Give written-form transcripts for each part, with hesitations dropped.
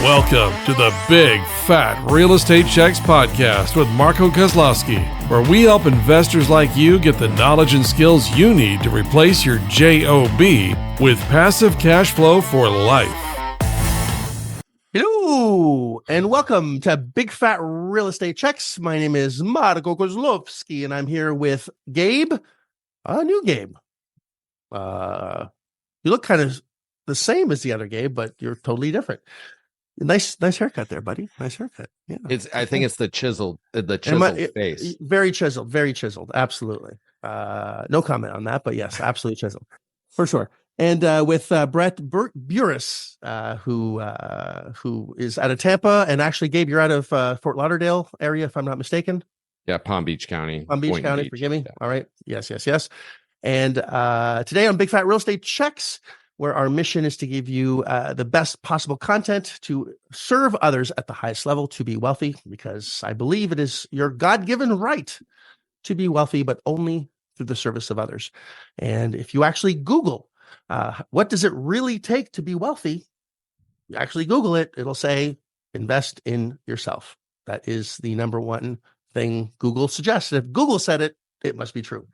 Welcome to the Big Fat Real Estate Checks podcast with Marco Kozlowski, where we help investors like you get the knowledge and skills you need to replace your JOB with passive cash flow for life. Hello, and welcome to Big Fat Real Estate Checks. My name is Marco Kozlowski, and I'm here with Gabe, new Gabe. You look kind of the same as the other Gabe, but you're totally different. Nice haircut there, buddy. Nice haircut. Yeah, I think it's the chiseled face. Very chiseled. Absolutely. No comment on that, but yes, absolutely chiseled for sure. And with Brett Burris, who is out of Tampa, and actually, Gabe, you're out of Fort Lauderdale area, if I'm not mistaken. Yeah, Palm Beach County. Forgive me. Yeah. All right. Yes. And today on Big Fat Real Estate Checks, where our mission is to give you the best possible content to serve others at the highest level to be wealthy, because I believe it is your God-given right to be wealthy, but only through the service of others. And if you actually Google, what does it really take to be wealthy? You actually Google it, it'll say, invest in yourself. That is the number one thing Google suggests. If Google said it, it must be true.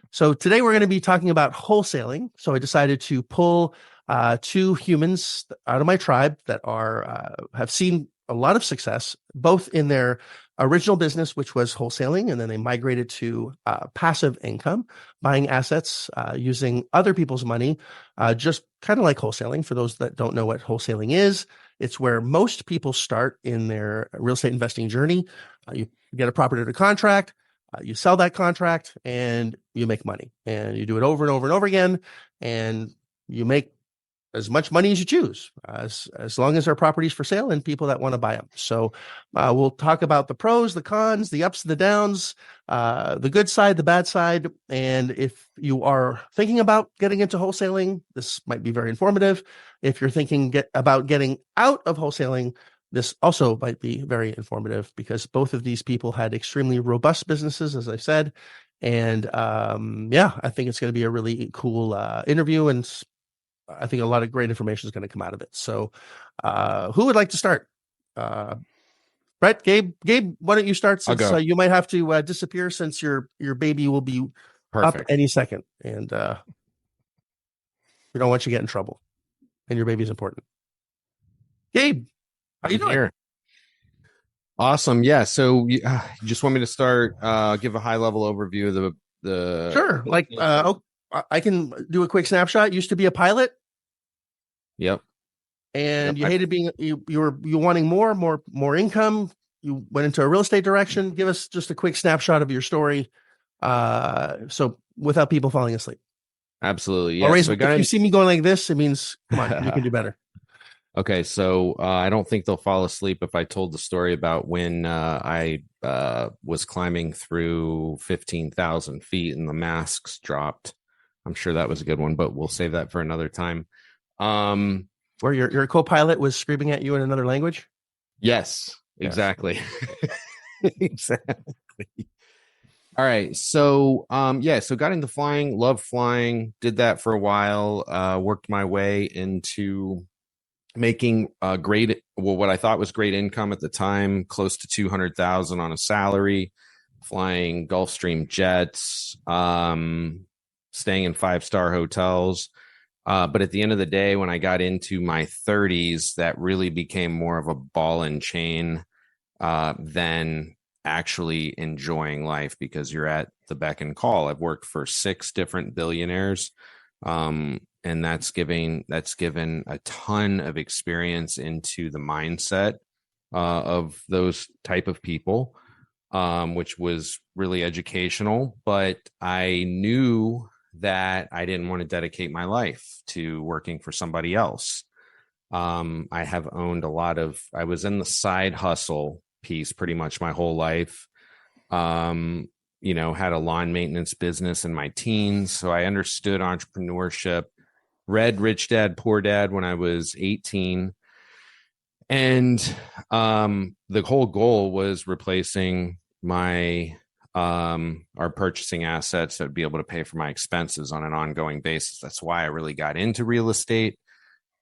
So today we're going to be talking about wholesaling. So I decided to pull two humans out of my tribe that have seen a lot of success, both in their original business, which was wholesaling, and then they migrated to passive income, buying assets using other people's money, just kind of like wholesaling. For those that don't know what wholesaling is, it's where most people start in their real estate investing journey. You get a property under contract. You sell that contract and you make money, and you do it over and over and over again, and you make as much money as you choose, as long as there are properties for sale and people that want to buy them. So we'll talk about the pros, the cons, the ups, the downs, the good side, the bad side. And if you are thinking about getting into wholesaling, this might be very informative. If you're thinking about getting out of wholesaling, this also might be very informative, because both of these people had extremely robust businesses, as I said. And I think it's going to be a really cool interview, and I think a lot of great information is going to come out of it. So who would like to start? Brett, Gabe, why don't you start, since you might have to disappear, since your baby will be Perfect. up any second. And we don't want you to get in trouble, and your baby's important. Gabe, how you doing? Here. Awesome. Yeah. So you just want me to start, give a high level overview of the Sure. Like, I can do a quick snapshot. Used to be a pilot. Yep. And you hated being, you were wanting more income. You went into a real estate direction. Give us just a quick snapshot of your story. So without people falling asleep. Absolutely. Yeah. Always, if you see me going like this, it means, come on, you can do better. Okay, so I don't think they'll fall asleep if I told the story about when I was climbing through 15,000 feet and the masks dropped. I'm sure that was a good one, but we'll save that for another time. Where your co-pilot was screaming at you in another language? Yes, exactly. Exactly. All right, so so got into flying, loved flying, did that for a while, worked my way into making what I thought was great income at the time, close to 200,000 on a salary, flying Gulfstream jets, staying in 5-star hotels. But at the end of the day, when I got into my 30s, that really became more of a ball and chain than actually enjoying life, because you're at the beck and call. I've worked for 6 different billionaires. And that's given a ton of experience into the mindset of those type of people, which was really educational. But I knew that I didn't want to dedicate my life to working for somebody else. I have owned I was in the side hustle piece pretty much my whole life. Had a lawn maintenance business in my teens, so I understood entrepreneurship. Read Rich Dad, Poor Dad when I was 18. And the whole goal was replacing our purchasing assets that would be able to pay for my expenses on an ongoing basis. That's why I really got into real estate.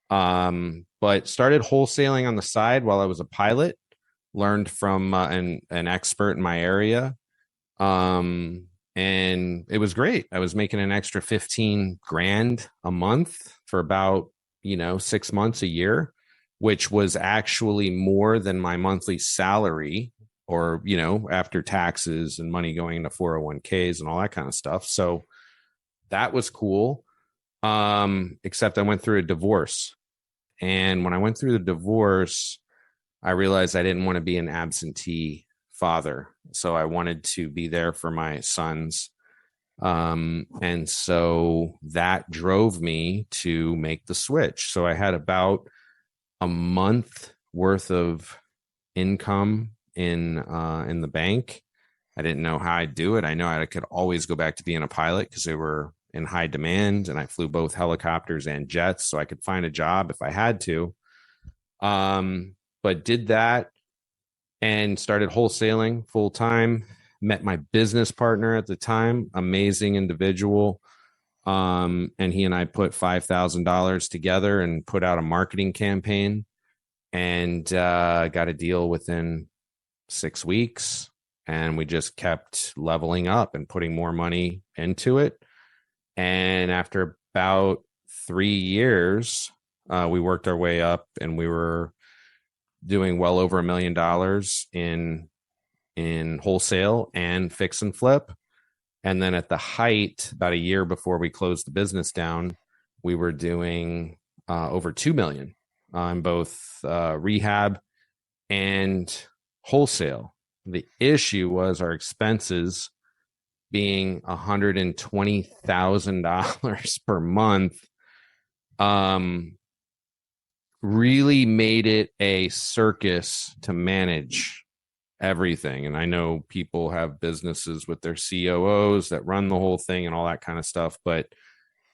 But started wholesaling on the side while I was a pilot, learned from an expert in my area. And it was great. I was making an extra 15 grand a month for about, 6 months a year, which was actually more than my monthly salary, or, after taxes and money going into 401ks and all that kind of stuff. So that was cool. Except I went through a divorce. And when I went through the divorce, I realized I didn't want to be an absentee father. So I wanted to be there for my sons. And so that drove me to make the switch. So I had about a month worth of income in the bank. I didn't know how I'd do it. I know I could always go back to being a pilot because they were in high demand, and I flew both helicopters and jets, so I could find a job if I had to. But did that and started wholesaling full time. Met my business partner at the time, amazing individual. And he and I put $5,000 together and put out a marketing campaign, and got a deal within 6 weeks. And we just kept leveling up and putting more money into it. And after about 3 years, we worked our way up, and we were doing well over $1 million in wholesale and fix and flip. And then at the height, about a year before we closed the business down, we were doing over 2 million on both rehab and wholesale. The issue was our expenses being $120,000 per month, really made it a circus to manage everything. And I know people have businesses with their COOs that run the whole thing and all that kind of stuff. But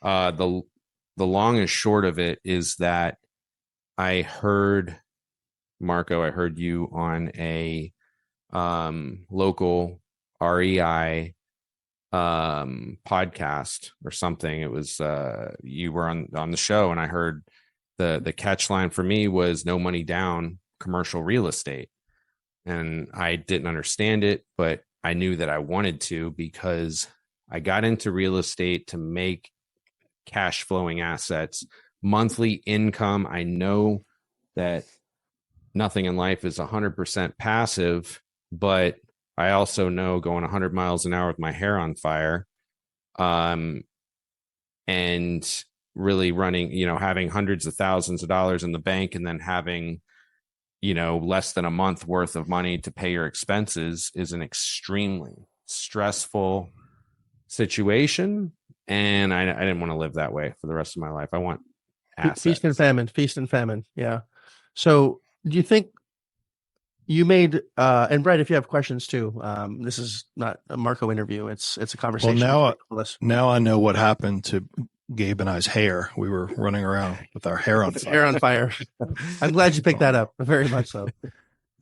the long and short of it is that I heard, Marco, I heard you on a local REI podcast or something. It was you were on the show, and I heard the catch line for me was no money down commercial real estate. And I didn't understand it, but I knew that I wanted to, because I got into real estate to make cash flowing assets, monthly income. I know that nothing in life is 100% passive, but I also know going 100 miles an hour with my hair on fire, and really running, having hundreds of thousands of dollars in the bank, and then having, less than a month worth of money to pay your expenses is an extremely stressful situation. And I didn't want to live that way for the rest of my life. I want assets. Feast and famine. Yeah. So do you think you made, and Brett, if you have questions too, this is not a Marco interview. It's a conversation. Well, now I know what happened to Gabe and I's hair. We were running around with our hair on fire. Hair on fire. I'm glad you picked that up. Very much so.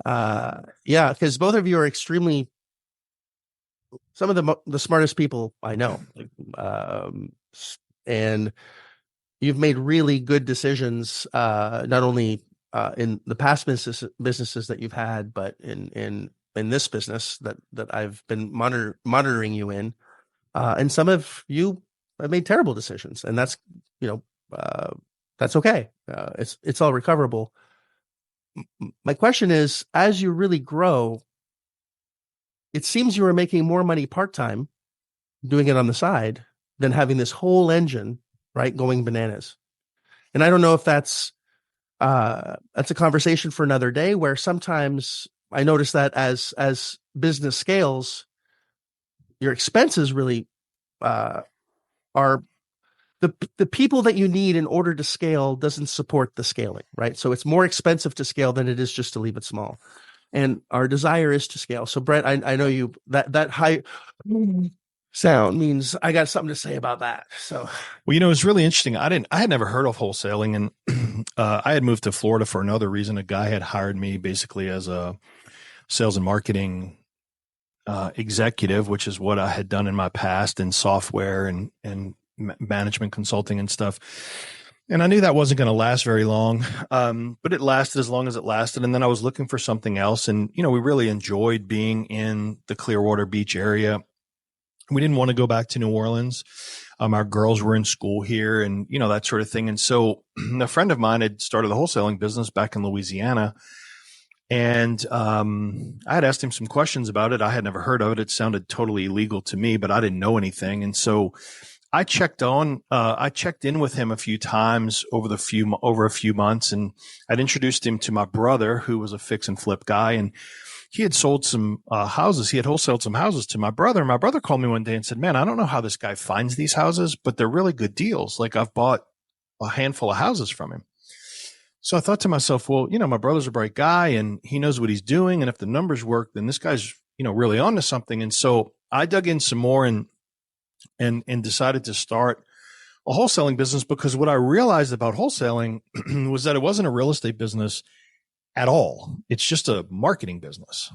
Yeah, because both of you are extremely, some of the smartest people I know. And you've made really good decisions, not only in the past businesses that you've had, but in this business that I've been monitoring you in. And some of you have made terrible decisions, and that's that's okay. It's all recoverable. My question is, as you really grow, it seems you are making more money part-time doing it on the side than having this whole engine, right, going bananas. And I don't know if that's a conversation for another day, where sometimes I notice that as business scales, your expenses really are the people that you need in order to scale doesn't support the scaling, right? So it's more expensive to scale than it is just to leave it small. And our desire is to scale. So Brett, I know you, that high sound means I got something to say about that. So, well, it's really interesting. I had never heard of wholesaling, and I had moved to Florida for another reason. A guy had hired me basically as a sales and marketing executive, which is what I had done in my past in software and management consulting and stuff. And I knew that wasn't going to last very long, but it lasted as long as it lasted. And then I was looking for something else. And, we really enjoyed being in the Clearwater Beach area. We didn't want to go back to New Orleans. Our girls were in school here and, that sort of thing. And so a friend of mine had started a wholesaling business back in Louisiana. And I had asked him some questions about it. I had never heard of it. It sounded totally illegal to me, but I didn't know anything. And so I checked in with him a few times over a few months, and I'd introduced him to my brother, who was a fix and flip guy, and he had sold some houses. He had wholesaled some houses to my brother. My brother called me one day and said, "Man, I don't know how this guy finds these houses, but they're really good deals. Like, I've bought a handful of houses from him." So I thought to myself, well, my brother's a bright guy and he knows what he's doing. And if the numbers work, then this guy's, really onto something. And so I dug in some more and decided to start a wholesaling business, because what I realized about wholesaling was that it wasn't a real estate business at all. It's just a marketing business.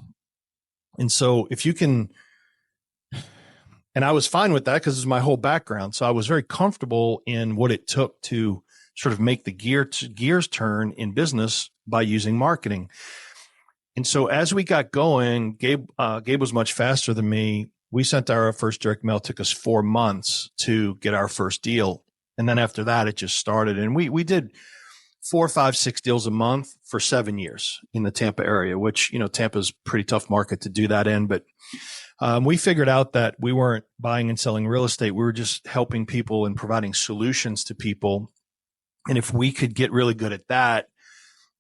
And so if you can, and I was fine with that because it's my whole background. So I was very comfortable in what it took to sort of make the gears turn in business by using marketing. And so as we got going, Gabe was much faster than me. We sent our first direct mail. It took us 4 months to get our first deal. And then after that, it just started. And we did 4, 5, 6 deals a month for 7 years in the Tampa area, which, Tampa's a pretty tough market to do that in. But we figured out that we weren't buying and selling real estate. We were just helping people and providing solutions to people. And if we could get really good at that,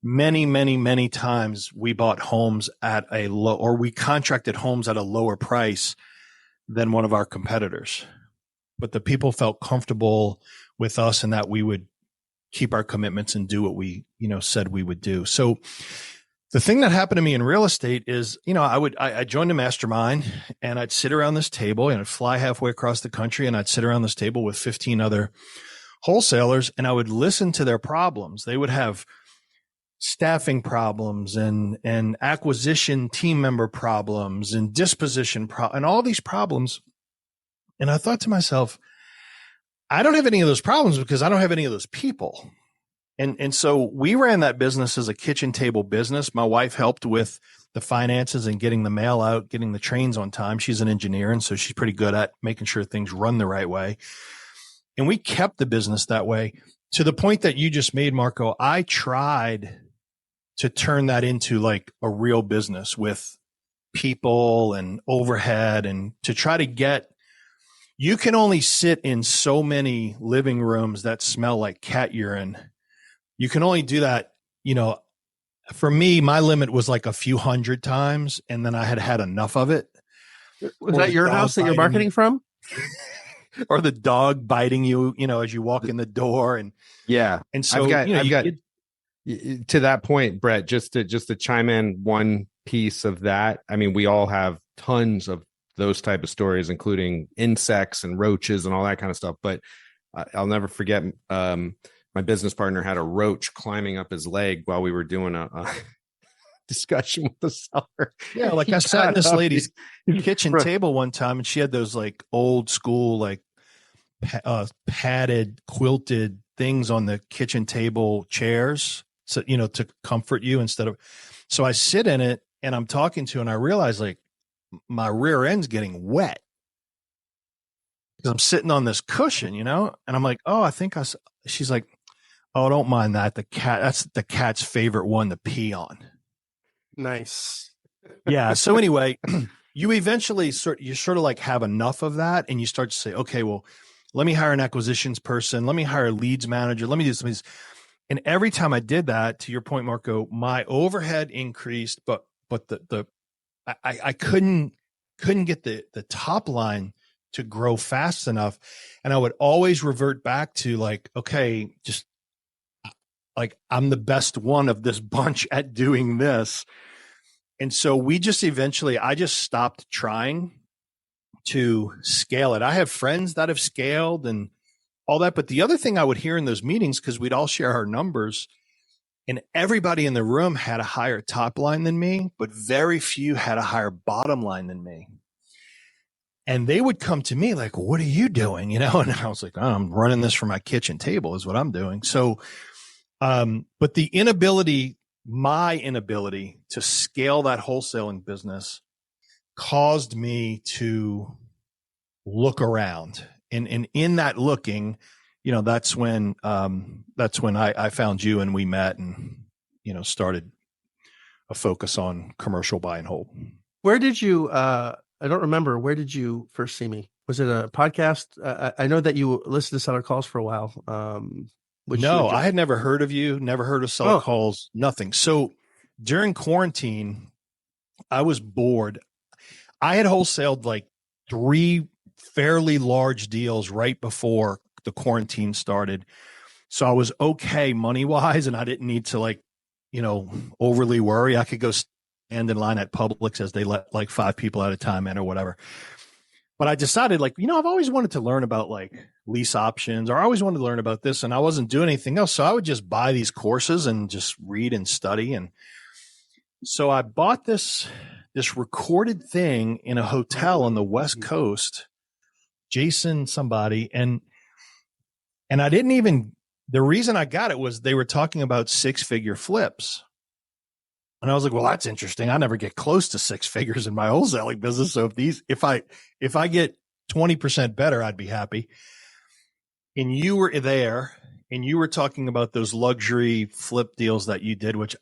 many, many, many times we bought homes at a low, or we contracted homes at a lower price than one of our competitors. But the people felt comfortable with us and that we would keep our commitments and do what we, said we would do. So the thing that happened to me in real estate is, I joined a mastermind and I'd sit around this table and I'd fly halfway across the country and I'd sit around this table with 15 other wholesalers and I would listen to their problems. They would have staffing problems and acquisition team member problems and disposition and all these problems. And I thought to myself, I don't have any of those problems because I don't have any of those people. And so we ran that business as a kitchen table business. My wife helped with the finances and getting the mail out, getting the trains on time. She's an engineer, and so she's pretty good at making sure things run the right way. And we kept the business that way to the point that you just made, Marco. I tried to turn that into like a real business with people and overhead, and to try to get, you can only sit in so many living rooms that smell like cat urine. You can only do that, for me, my limit was like a few hundred times, and then I had had enough of it. Was that your house that you're marketing from? Or the dog biting you, as you walk in the door. And yeah. And so I've got to that point, Brett, just to chime in one piece of that. I mean, we all have tons of those type of stories, including insects and roaches and all that kind of stuff. But I'll never forget, my business partner had a roach climbing up his leg while we were doing a discussion with the seller. Yeah, like I sat in this lady's kitchen table one time, and she had those like old school, like padded, quilted things on the kitchen table chairs, so to comfort you instead of. So I sit in it and I'm talking to, and I realize like my rear end's getting wet because I'm sitting on this cushion, and I'm like, oh, I think she's like, oh, don't mind that. That's the cat's favorite one to pee on. Nice. Yeah. So anyway, you eventually sort of like have enough of that, and you start to say, okay, well, let me hire an acquisitions person. Let me hire a leads manager. Let me do some of these. And every time I did that, to your point, Marco, my overhead increased, but I couldn't get the top line to grow fast enough. And I would always revert back to like, okay, just like I'm the best one of this bunch at doing this. And so I just stopped trying to scale it. I have friends that have scaled and all that. But the other thing I would hear in those meetings, because we'd all share our numbers, and everybody in the room had a higher top line than me, but very few had a higher bottom line than me. And they would come to me like, what are you doing? And I was like, oh, I'm running this from my kitchen table is what I'm doing. So, but my inability to scale that wholesaling business caused me to look around. And in that looking, that's when I found you and we met and, started a focus on commercial buy and hold. Where did you, I don't remember, where did you first see me? Was it a podcast? I know that you listened to Seller Calls for a while. I had never heard of you, never heard of Seller Calls, nothing. So during quarantine, I was bored. I had wholesaled like 3 fairly large deals right before the quarantine started. So I was okay money-wise, and I didn't need to overly worry. I could go stand in line at Publix as they let like 5 people at a time in or whatever. But I decided I've always wanted to learn about like lease options, or I always wanted to learn about this, and I wasn't doing anything else. So I would just buy these courses and just read and study. And so I bought this recorded thing in a hotel on the West Coast, Jason somebody. And I didn't even, the reason I got it was they were talking about 6-figure flips. And I was like, well, that's interesting. I never get close to 6 figures in my wholesaling business. So if I get 20% better, I'd be happy. And you were there and you were talking about those luxury flip deals that you did, which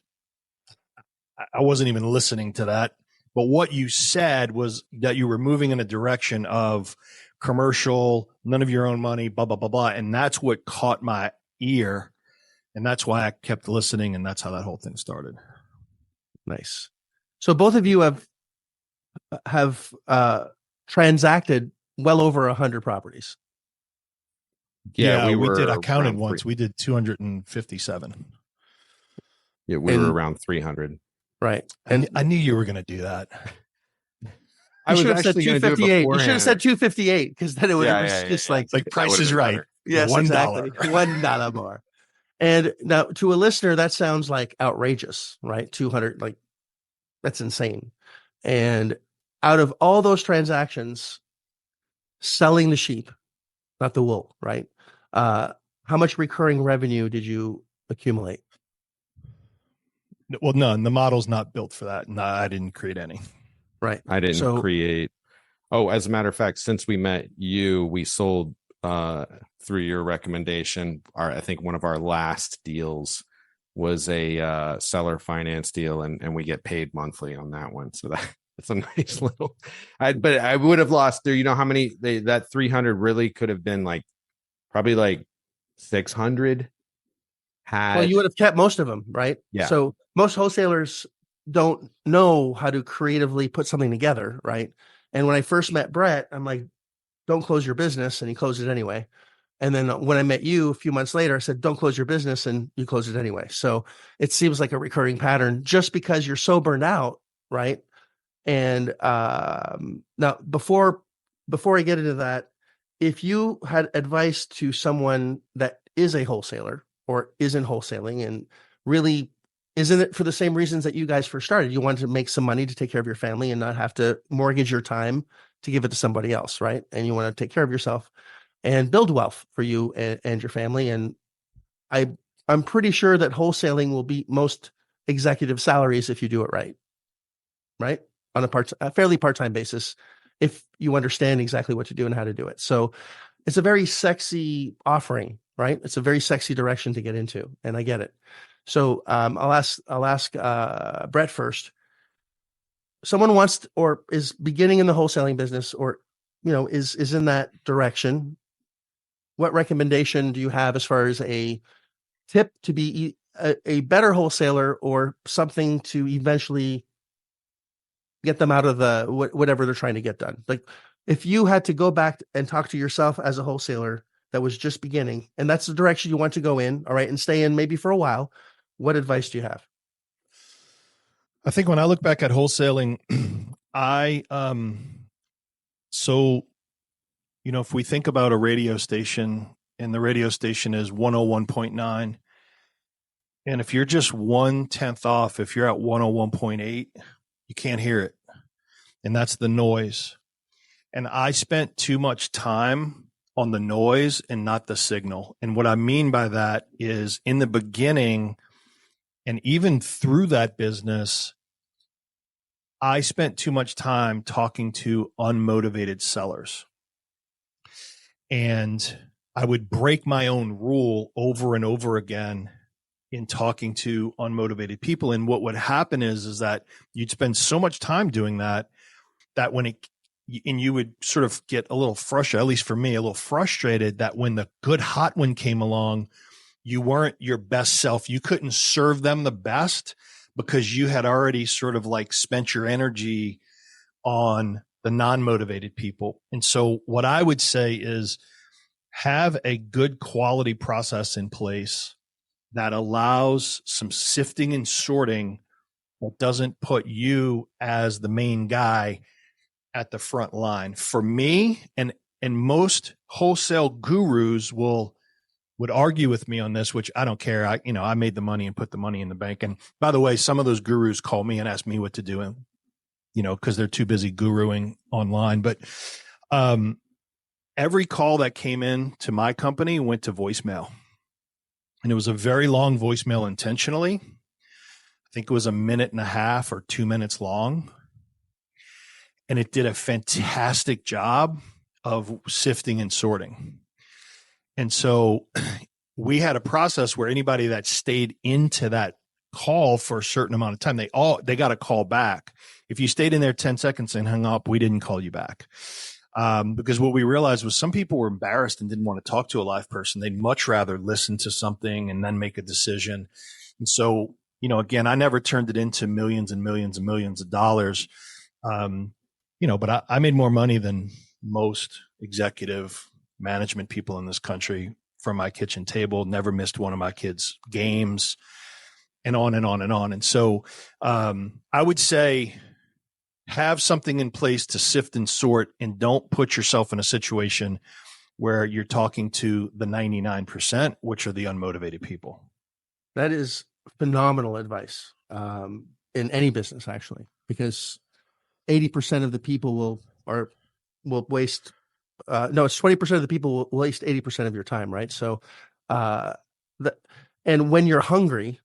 I wasn't even listening to that. But what you said was that you were moving in a direction of commercial, none of your own money, blah, blah, blah, blah. And that's what caught my ear. And that's why I kept listening. And that's how that whole thing started. Nice. So both of you have transacted well over 100 properties. Yeah, we did. I counted once. We did 257. Yeah, we were around 300. Right. And I knew you were going to do that. I was actually going to do it beforehand. You should have said 258 because then it would like Price is Right. Better. Yes, $1. Exactly. $1 more. And now to a listener, that sounds like outrageous, right? 200, like that's insane. And out of all those transactions, selling the sheep, not the wool, right? How much recurring revenue did you accumulate? Well, none. The model's not built for that. No, I didn't create any. Right. I didn't create. Oh, as a matter of fact, since we met you, we sold through your recommendation. I think one of our last deals was a seller finance deal, and we get paid monthly on that one. So that's a nice little. But I would have lost there. You know how many that 300 really could have been probably 600. Well, you would have kept most of them, right? Yeah. So most wholesalers don't know how to creatively put something together, right? And when I first met Brett, I'm like, don't close your business, and he closed it anyway. And then when I met you a few months later, I said, don't close your business, and you closed it anyway. So it seems like a recurring pattern just because you're so burned out, right? And now before I get into that, if you had advice to someone that is a wholesaler or isn't wholesaling and really isn't it for the same reasons that you guys first started, you wanted to make some money to take care of your family and not have to mortgage your time to give it to somebody else, right? And you want to take care of yourself and build wealth for you and your family. And I'm pretty sure that wholesaling will beat most executive salaries if you do it right? On a fairly part-time basis, if you understand exactly what to do and how to do it. So it's a very sexy offering, right? It's a very sexy direction to get into, and I get it. So I'll ask Brett first. Someone wants or is beginning in the wholesaling business, or is in that direction. What recommendation do you have as far as a tip to be a better wholesaler, or something to eventually get them out of the whatever they're trying to get done? Like if you had to go back and talk to yourself as a wholesaler that was just beginning, and that's the direction you want to go in, all right, and stay in maybe for a while, what advice do you have? I think when I look back at wholesaling, if we think about a radio station, and the radio station is 101.9, and if you're just 1/10 off, if you're at 101.8, you can't hear it. And that's the noise. And I spent too much time on the noise and not the signal. And what I mean by that is in the beginning and even through that business, I spent too much time talking to unmotivated sellers. And I would break my own rule over and over again in talking to unmotivated people. And what would happen is that you'd spend so much time doing that when you would sort of get a little frustrated, at least for me, a little frustrated that when the good hot one came along, you weren't your best self. You couldn't serve them the best because you had already sort of like spent your energy on the non-motivated people. And so what I would say is have a good quality process in place that allows some sifting and sorting that doesn't put you as the main guy at the front line. For me, and most wholesale gurus would argue with me on this, which I don't care. I made the money and put the money in the bank. And by the way, some of those gurus call me and ask me what to do, and because they're too busy guruing online. But every call that came in to my company went to voicemail, and it was a very long voicemail intentionally. I think it was 1.5 minutes or 2 minutes long. And it did a fantastic job of sifting and sorting. And so we had a process where anybody that stayed into that call for a certain amount of time, they got a call back. If you stayed in there 10 seconds and hung up, we didn't call you back. Because what we realized was some people were embarrassed and didn't want to talk to a live person. They'd much rather listen to something and then make a decision. And so, again, I never turned it into millions and millions and millions of dollars. But I made more money than most executive management people in this country from my kitchen table, never missed one of my kids' games, and on and on and on. And so I would say have something in place to sift and sort, and don't put yourself in a situation where you're talking to the 99%, which are the unmotivated people. That is phenomenal advice in any business, actually, because 80% of the people will waste. It's 20% of the people will waste 80% of your time, right? So, and when you're hungry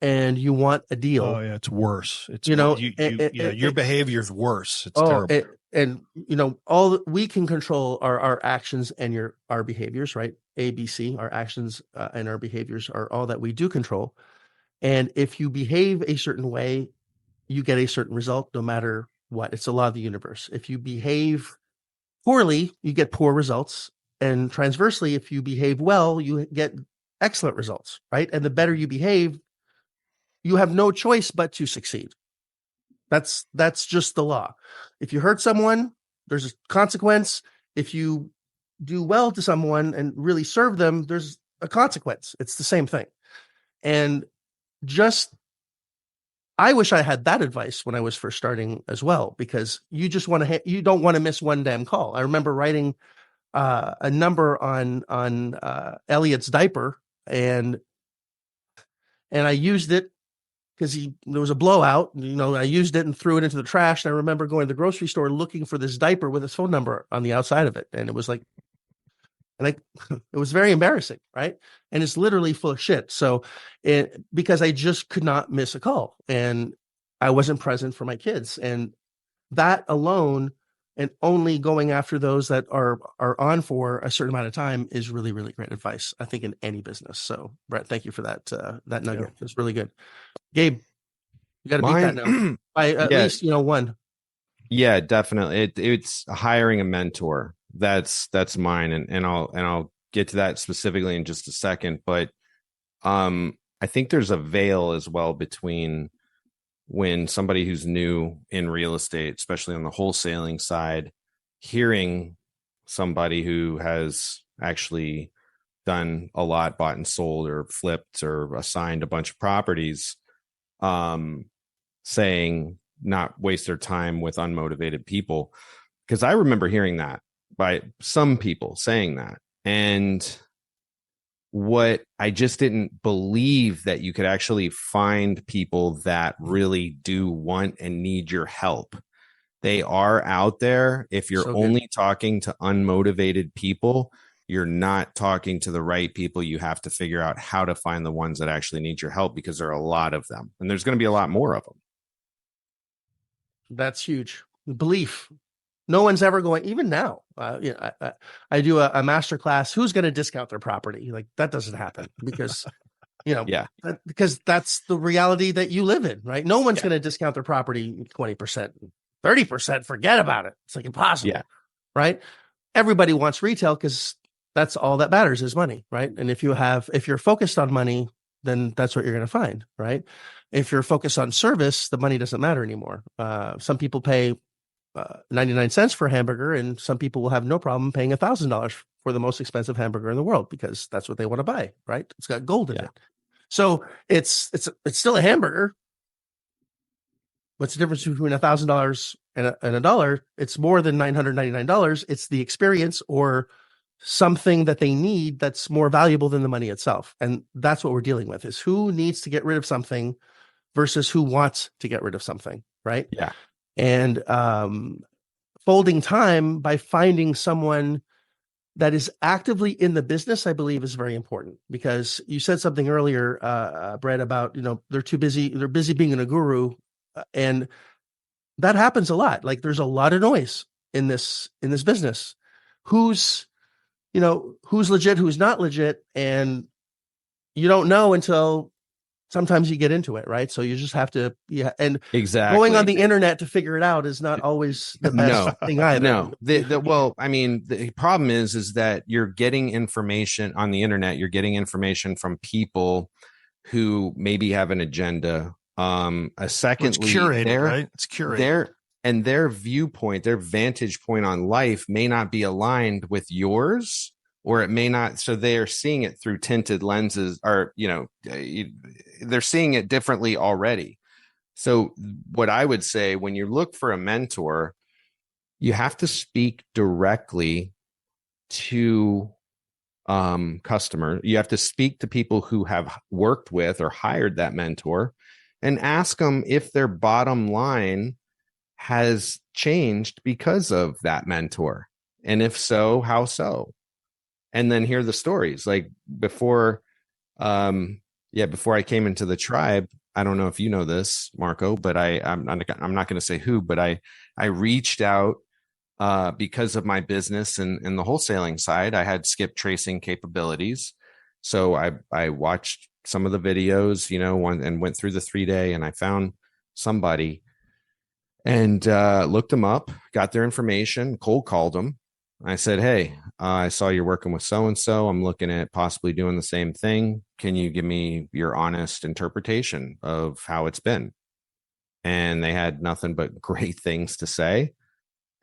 and you want a deal, oh yeah, it's worse. It's your behavior is worse. It's terrible. All we can control are our actions and our behaviors, right? ABC, our actions and our behaviors are all that we do control. And if you behave a certain way, you get a certain result, no matter what. It's a law of the universe. If you behave poorly, you get poor results. And transversely, if you behave well, you get excellent results, right? And the better you behave, you have no choice but to succeed. That's just the law. If you hurt someone, there's a consequence. If you do well to someone and really serve them, there's a consequence. It's the same thing. And I wish I had that advice when I was first starting as well, because you just you don't want to miss one damn call. I remember writing a number on Elliot's diaper, and I used it because there was a blowout. I used it and threw it into the trash. And I remember going to the grocery store looking for this diaper with his phone number on the outside of it, and it was like, it was very embarrassing, right? And it's literally full of shit. So because I just could not miss a call, and I wasn't present for my kids, and that alone, and only going after those that are on for a certain amount of time, is really, really great advice, I think, in any business. So Brett, thank you for that nugget. Yeah. It's really good. Gabe, you got to beat that now by at least, one. Yeah, definitely. It's hiring a mentor. That's mine. And I'll get to that specifically in just a second. But I think there's a veil as well between when somebody who's new in real estate, especially on the wholesaling side, hearing somebody who has actually done a lot, bought and sold or flipped or assigned a bunch of properties, saying not waste their time with unmotivated people. Because I remember hearing that by some people saying that. And what I just didn't believe that you could actually find people that really do want and need your help. They are out there. If you're So good. only talking to unmotivated people, you're not talking to the right people. You have to figure out how to find the ones that actually need your help, because there are a lot of them, and there's going to be a lot more of them. That's huge. Belief. No one's ever going, even now, I do a master class. Who's going to discount their property? Like, that doesn't happen because, Yeah. because that's the reality that you live in, right? No one's going to discount their property 20%, 30%. Forget about it. It's like impossible, Yeah. right? Everybody wants retail because that's all that matters is money, right? And if you're focused on money, then that's what you're going to find, right? If you're focused on service, the money doesn't matter anymore. Some people pay 99 cents for a hamburger, and some people will have no problem paying $1,000 for the most expensive hamburger in the world because that's what they want to buy, right? It's got gold in it. So it's still a hamburger. What's the difference between $1,000 and a dollar? It's more than $999. It's the experience or something that they need that's more valuable than the money itself. And that's what we're dealing with, is who needs to get rid of something versus who wants to get rid of something, right? Yeah. And folding time by finding someone that is actively in the business, I believe, is very important, because you said something earlier, Brett, about, they're too busy. They're busy being a guru. And that happens a lot. Like, there's a lot of noise in this business. Who's legit, who's not legit. And you don't know until sometimes you get into it, right? So you just have to, and exactly, going on the internet to figure it out is not always the best thing either. No, well, I mean, the problem is that you're getting information on the internet. You're getting information from people who maybe have an agenda. Secondly, it's curated, right? It's curated. Their viewpoint, their vantage point on life may not be aligned with yours, or it may not. So they are seeing it through tinted lenses, or, they're seeing it differently already. So what I would say, when you look for a mentor, you have to speak directly to customer. You have to speak to people who have worked with or hired that mentor, and ask them if their bottom line has changed because of that mentor. And if so, how so? And then hear the stories. Like, before I came into the tribe, I don't know if you know this, Marco, but I'm not going to say who, but I reached out because of my business and the wholesaling side. I had skip tracing capabilities. So I watched some of the videos, and went through the 3-day, and I found somebody and looked them up, got their information, cold called them. I said, hey, I saw you're working with so-and-so. I'm looking at possibly doing the same thing. Can you give me your honest interpretation of how it's been? And they had nothing but great things to say.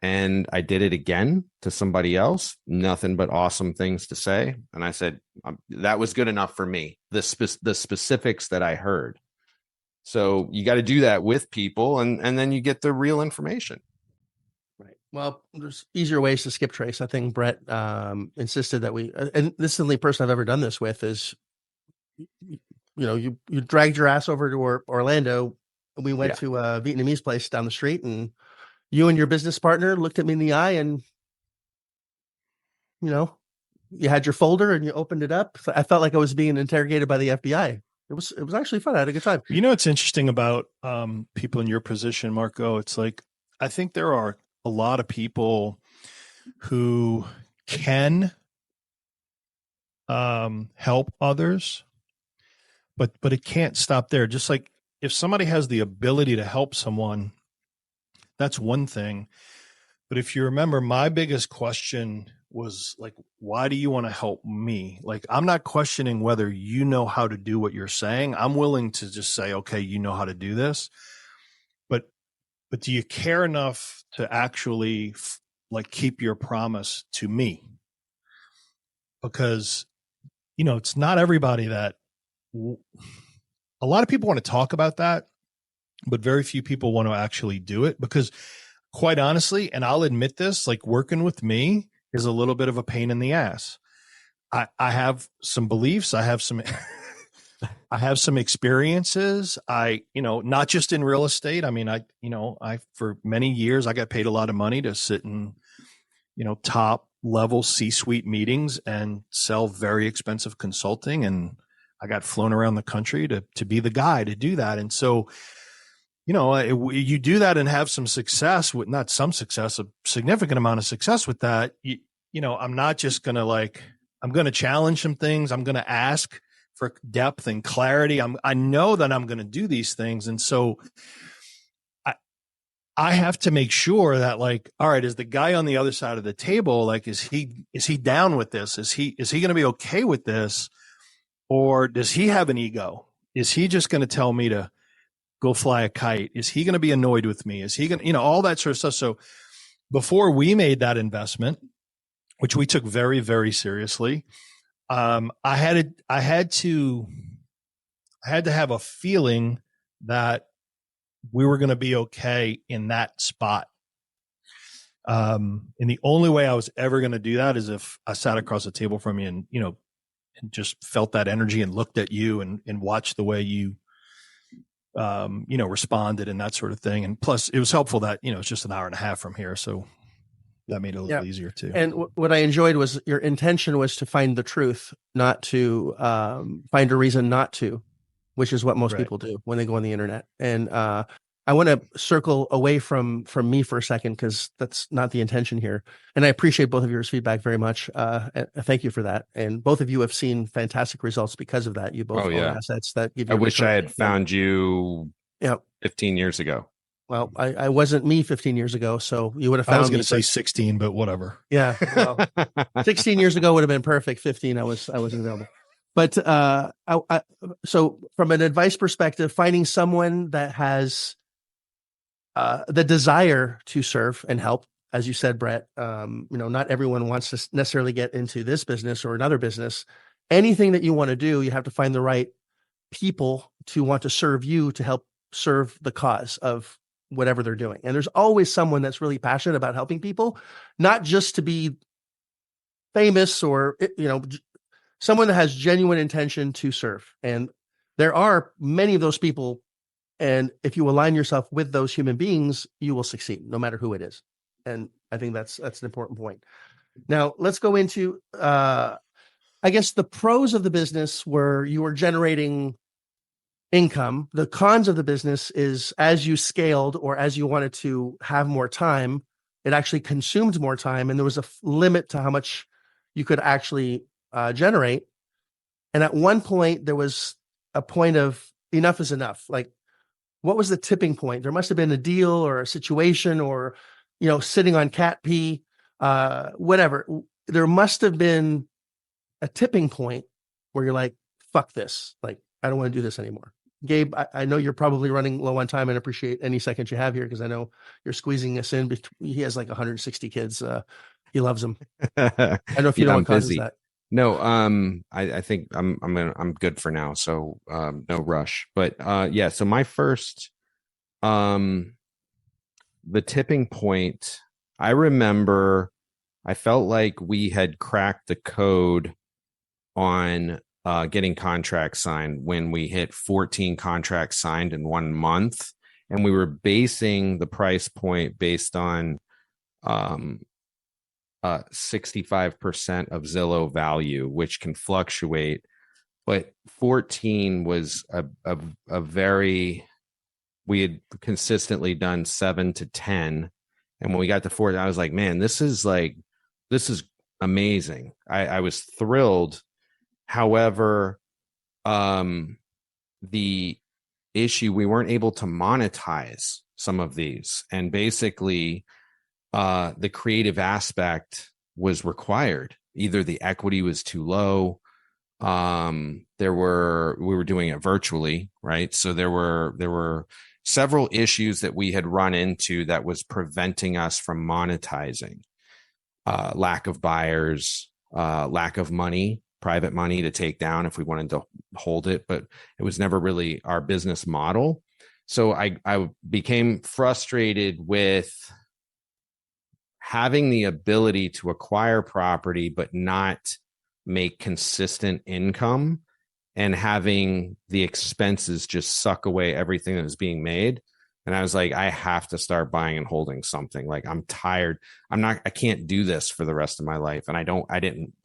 And I did it again to somebody else, nothing but awesome things to say. And I said, that was good enough for me, the specifics that I heard. So you got to do that with people, and then you get the real information. Right. Well, there's easier ways to skip trace. I think Brett insisted that and this is the only person I've ever done this with, is, you dragged your ass over to Orlando. We went to a Vietnamese place down the street, and you and your business partner looked at me in the eye, and, you had your folder and you opened it up. I felt like I was being interrogated by the FBI. It was actually fun. I had a good time. What's interesting about people in your position, Marco? It's like, I think there are a lot of people who can help others, but it can't stop there. Just like, if somebody has the ability to help someone, that's one thing. But if you remember, my biggest question was like, why do you want to help me? Like, I'm not questioning whether you know how to do what you're saying. I'm willing to just say, okay, you know how to do this. But do you care enough to actually keep your promise to me? Because, it's not everybody that a lot of people want to talk about that, but very few people want to actually do it, because, quite honestly, and I'll admit this, like, working with me is a little bit of a pain in the ass. I have some beliefs. I have some I have some experiences. Not just in real estate. I mean, for many years, I got paid a lot of money to sit in, top level C-suite meetings and sell very expensive consulting. And I got flown around the country to be the guy to do that. And so, you do that and have some success with, not some success, a significant amount of success with that. I'm not just going to I'm going to challenge some things. I'm going to ask for depth and clarity. I know that I'm going to do these things. And so I have to make sure that all right, is the guy on the other side of the table, is he down with this? Is he going to be okay with this? Or does he have an ego? Is he just going to tell me to go fly a kite? Is he going to be annoyed with me? Is he going to, all that sort of stuff. So before we made that investment, which we took very, very seriously, I had to have a feeling that we were going to be okay in that spot. And the only way I was ever going to do that is if I sat across the table from you and, and just felt that energy and looked at you and watched the way you, responded and that sort of thing. And plus it was helpful that, it's just an hour and a half from here. So that made it a little easier too. And what I enjoyed was your intention was to find the truth, not to find a reason not to, which is what most people do when they go on the internet. And I want to circle away from me for a second, because that's not the intention here. And I appreciate both of your feedback very much. Thank you for that. And both of you have seen fantastic results because of that. You both own assets that give you. I wish I had found you 15 years ago. Well, I wasn't me 15 years ago, so you would have found. I was going to say 16, but whatever. Yeah, well, 16 years ago would have been perfect. 15, I wasn't available. But so from an advice perspective, finding someone that has the desire to serve and help, as you said, Brett. Not everyone wants to necessarily get into this business or another business. Anything that you want to do, you have to find the right people to want to serve you, to help serve the cause of whatever they're doing. And there's always someone that's really passionate about helping people, not just to be famous or, someone that has genuine intention to serve. And there are many of those people. And if you align yourself with those human beings, you will succeed no matter who it is. And I think that's an important point. Now let's go into, I guess, the pros of the business where you are generating income. The cons of the business is, as you scaled or as you wanted to have more time, it actually consumed more time, and there was a limit to how much you could actually generate. And at one point, there was a point of enough is enough. What was the tipping point? There must have been a deal or a situation, or sitting on cat pee, whatever. There must have been a tipping point where you're like, fuck this. I don't want to do this anymore. Gabe, I know you're probably running low on time, and appreciate any second you have here, because I know you're squeezing us in. He has 160 kids. He loves them. I don't know if you know what causes that. No, I think I'm good for now. So no rush. But so my first, the tipping point, I remember I felt like we had cracked the code on getting contracts signed when we hit 14 contracts signed in 1 month. And we were basing the price point based on 65% of Zillow value, which can fluctuate. But 14 was a very, we had consistently done 7 to 10. And when we got to 4, I was like, man, this is amazing. I was thrilled. However, the issue, we weren't able to monetize some of these. And basically, the creative aspect was required. Either the equity was too low. We were doing it virtually, right? So there were several issues that we had run into that was preventing us from monetizing. Lack of buyers, lack of money, private money to take down if we wanted to hold it, but it was never really our business model. So I became frustrated with having the ability to acquire property, but not make consistent income. and having the expenses just suck away everything that was being made. And I was like, I have to start buying and holding something. Like, I'm tired. I can't do this for the rest of my life. And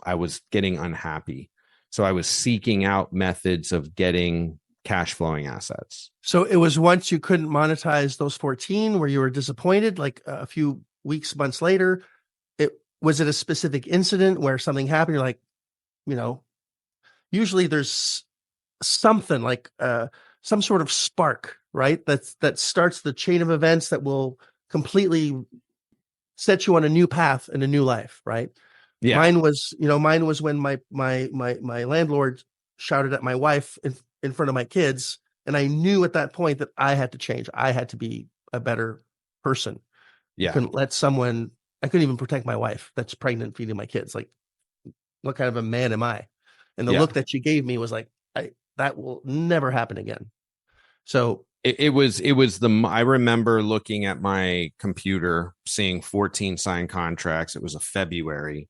I was getting unhappy. So I was seeking out methods of getting cash flowing assets. So it was once you couldn't monetize those 14 where you were disappointed, like a few weeks, months later. Was it a specific incident where something happened? You're like, usually there's something like some sort of spark, right? That starts the chain of events that will completely set you on a new path and a new life, right? Yeah. Mine was when my landlord shouted at my wife in front of my kids, and I knew at that point that I had to change. I had to be a better person. Yeah. I couldn't even protect my wife that's pregnant feeding my kids. Like, what kind of a man am I? And the look that she gave me was like, that will never happen again. So I remember looking at my computer, seeing 14 signed contracts. It was a February.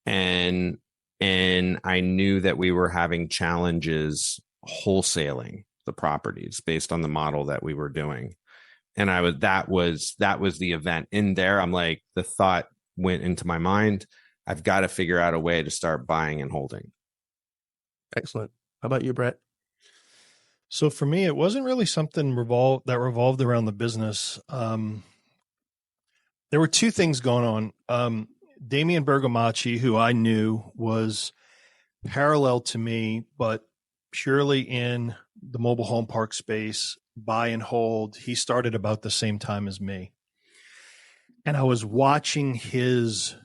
And I knew that we were having challenges wholesaling the properties based on the model that we were doing. And that was the event in there. I'm like, the thought went into my mind. I've got to figure out a way to start buying and holding. Excellent. How about you, Brett? So for me, it wasn't really something that revolved around the business. There were two things going on. Damian Bergamacci, who I knew was parallel to me, but purely in the mobile home park space, buy and hold. He started about the same time as me. And I was watching his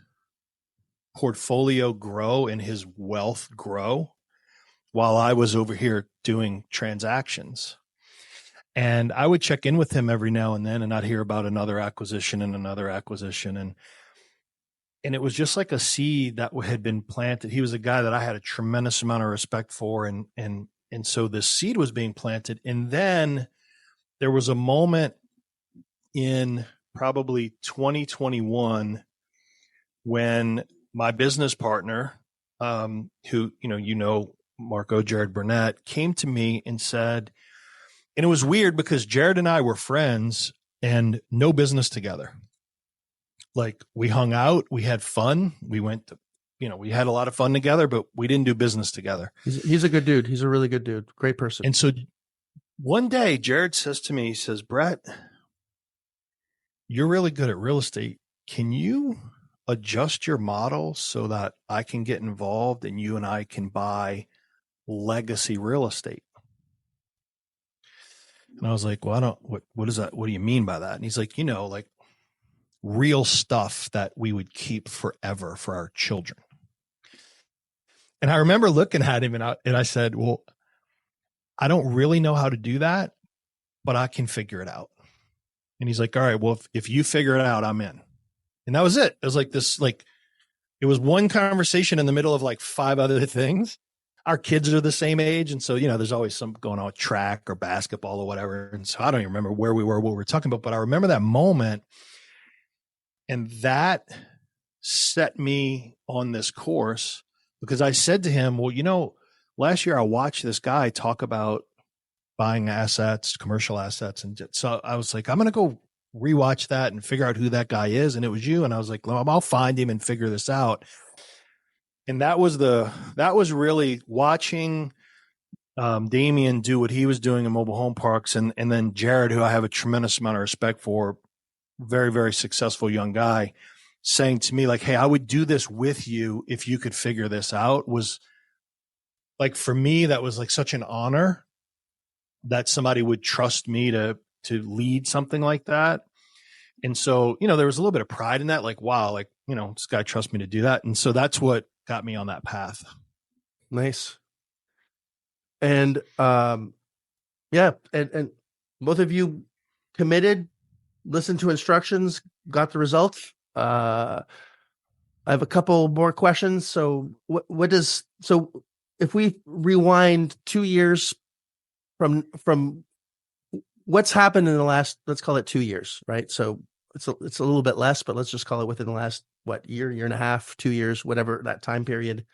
portfolio grow and his wealth grow while I was over here doing transactions. And I would check in with him every now and then, and I'd hear about another acquisition and another acquisition. And it was just like a seed that had been planted. He was a guy that I had a tremendous amount of respect for. And so this seed was being planted. And then there was a moment in probably 2021 when my business partner, who, Marco, Jared Burnett, came to me and said, and it was weird because Jared and I were friends and no business together. Like, we hung out, we had fun, we went to, we had a lot of fun together, but we didn't do business together. He's a good dude. He's a really good dude. Great person. And so one day Jared says to me, he says, Brett, you're really good at real estate. Can you adjust your model so that I can get involved and you and I can buy legacy real estate? And I was like, well, what is that? What do you mean by that? And he's like, like real stuff that we would keep forever for our children. And I remember looking at him and I said, well, I don't really know how to do that, but I can figure it out. And he's like, all right, well, if you figure it out, I'm in. And that was it. It was like this, it was one conversation in the middle of like 5 other things. Our kids are the same age. And so, there's always some going on with track or basketball or whatever. And so I don't even remember where we were, what we were talking about, but I remember that moment. And that set me on this course because I said to him, well, last year I watched this guy talk about buying assets, commercial assets. And so I was like, I'm going to go rewatch that and figure out who that guy is. And it was you. And I was like, well, I'll find him and figure this out. And that was really watching Damian do what he was doing in mobile home parks. And then Jared, who I have a tremendous amount of respect for, very, very successful young guy, saying to me like, hey, I would do this with you if you could figure this out, was like, for me, that was like such an honor that somebody would trust me to lead something like that. And so, there was a little bit of pride in that, like, wow, like, this guy trusts me to do that. And so that's what got me on that path. Nice. And, yeah. And both of you committed, listened to instructions, got the results. I have a couple more questions. So so if we rewind 2 years from what's happened in the last, let's call it 2 years, right? So it's a little bit less, but let's just call it within the last, year and a half, 2 years, whatever that time period.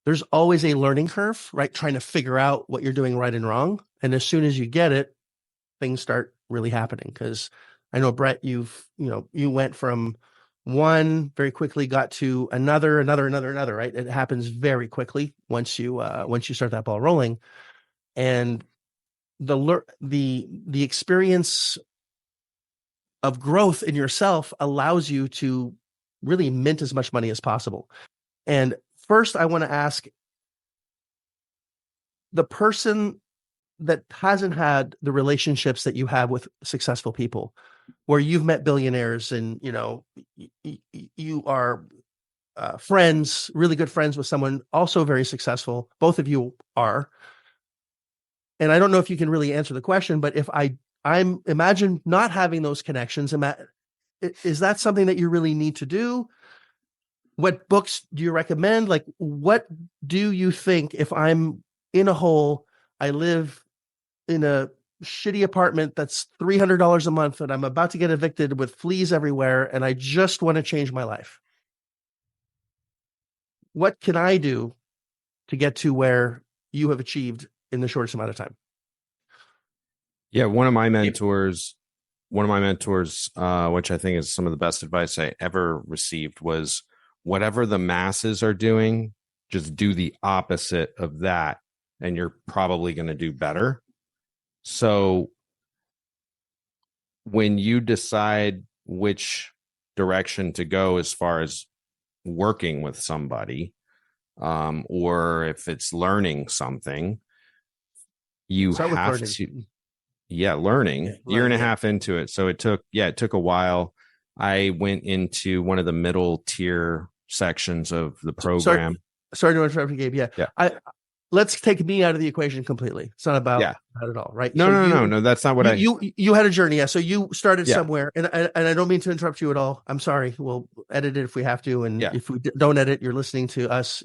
there's always a learning curve, right? Trying to figure out what you're doing right and wrong. And as soon as you get it, things start really happening. Because I know, Brett, you went from one very quickly, got to another, right? It happens very quickly once you start that ball rolling. And the experience of growth in yourself allows you to really mint as much money as possible. And first, I want to ask the person that hasn't had the relationships that you have with successful people, where you've met billionaires and, you are friends, really good friends with someone also very successful. Both of you are. And I don't know if you can really answer the question, but if I'm imagine not having those connections, is that something that you really need to do? What books do you recommend? Like, what do you think if I'm in a hole, I live in a shitty apartment that's $300 a month and I'm about to get evicted with fleas everywhere and I just want to change my life? What can I do to get to where you have achieved in the shortest amount of time? Yeah, one of my mentors, which I think is some of the best advice I ever received, was whatever the masses are doing, just do the opposite of that, and you're probably going to do better. So when you decide which direction to go as far as working with somebody, or if it's learning something, you have to. Yeah, learning. Year and a half into it. So it took a while. I went into one of the middle tier sections of the program. Sorry to interrupt you, Gabe. Yeah. Let's take me out of the equation completely. It's not about that at all, right? No. That's not what you had a journey. Yeah. So you started somewhere, and I don't mean to interrupt you at all. I'm sorry. We'll edit it if we have to. And if we don't edit, you're listening to us,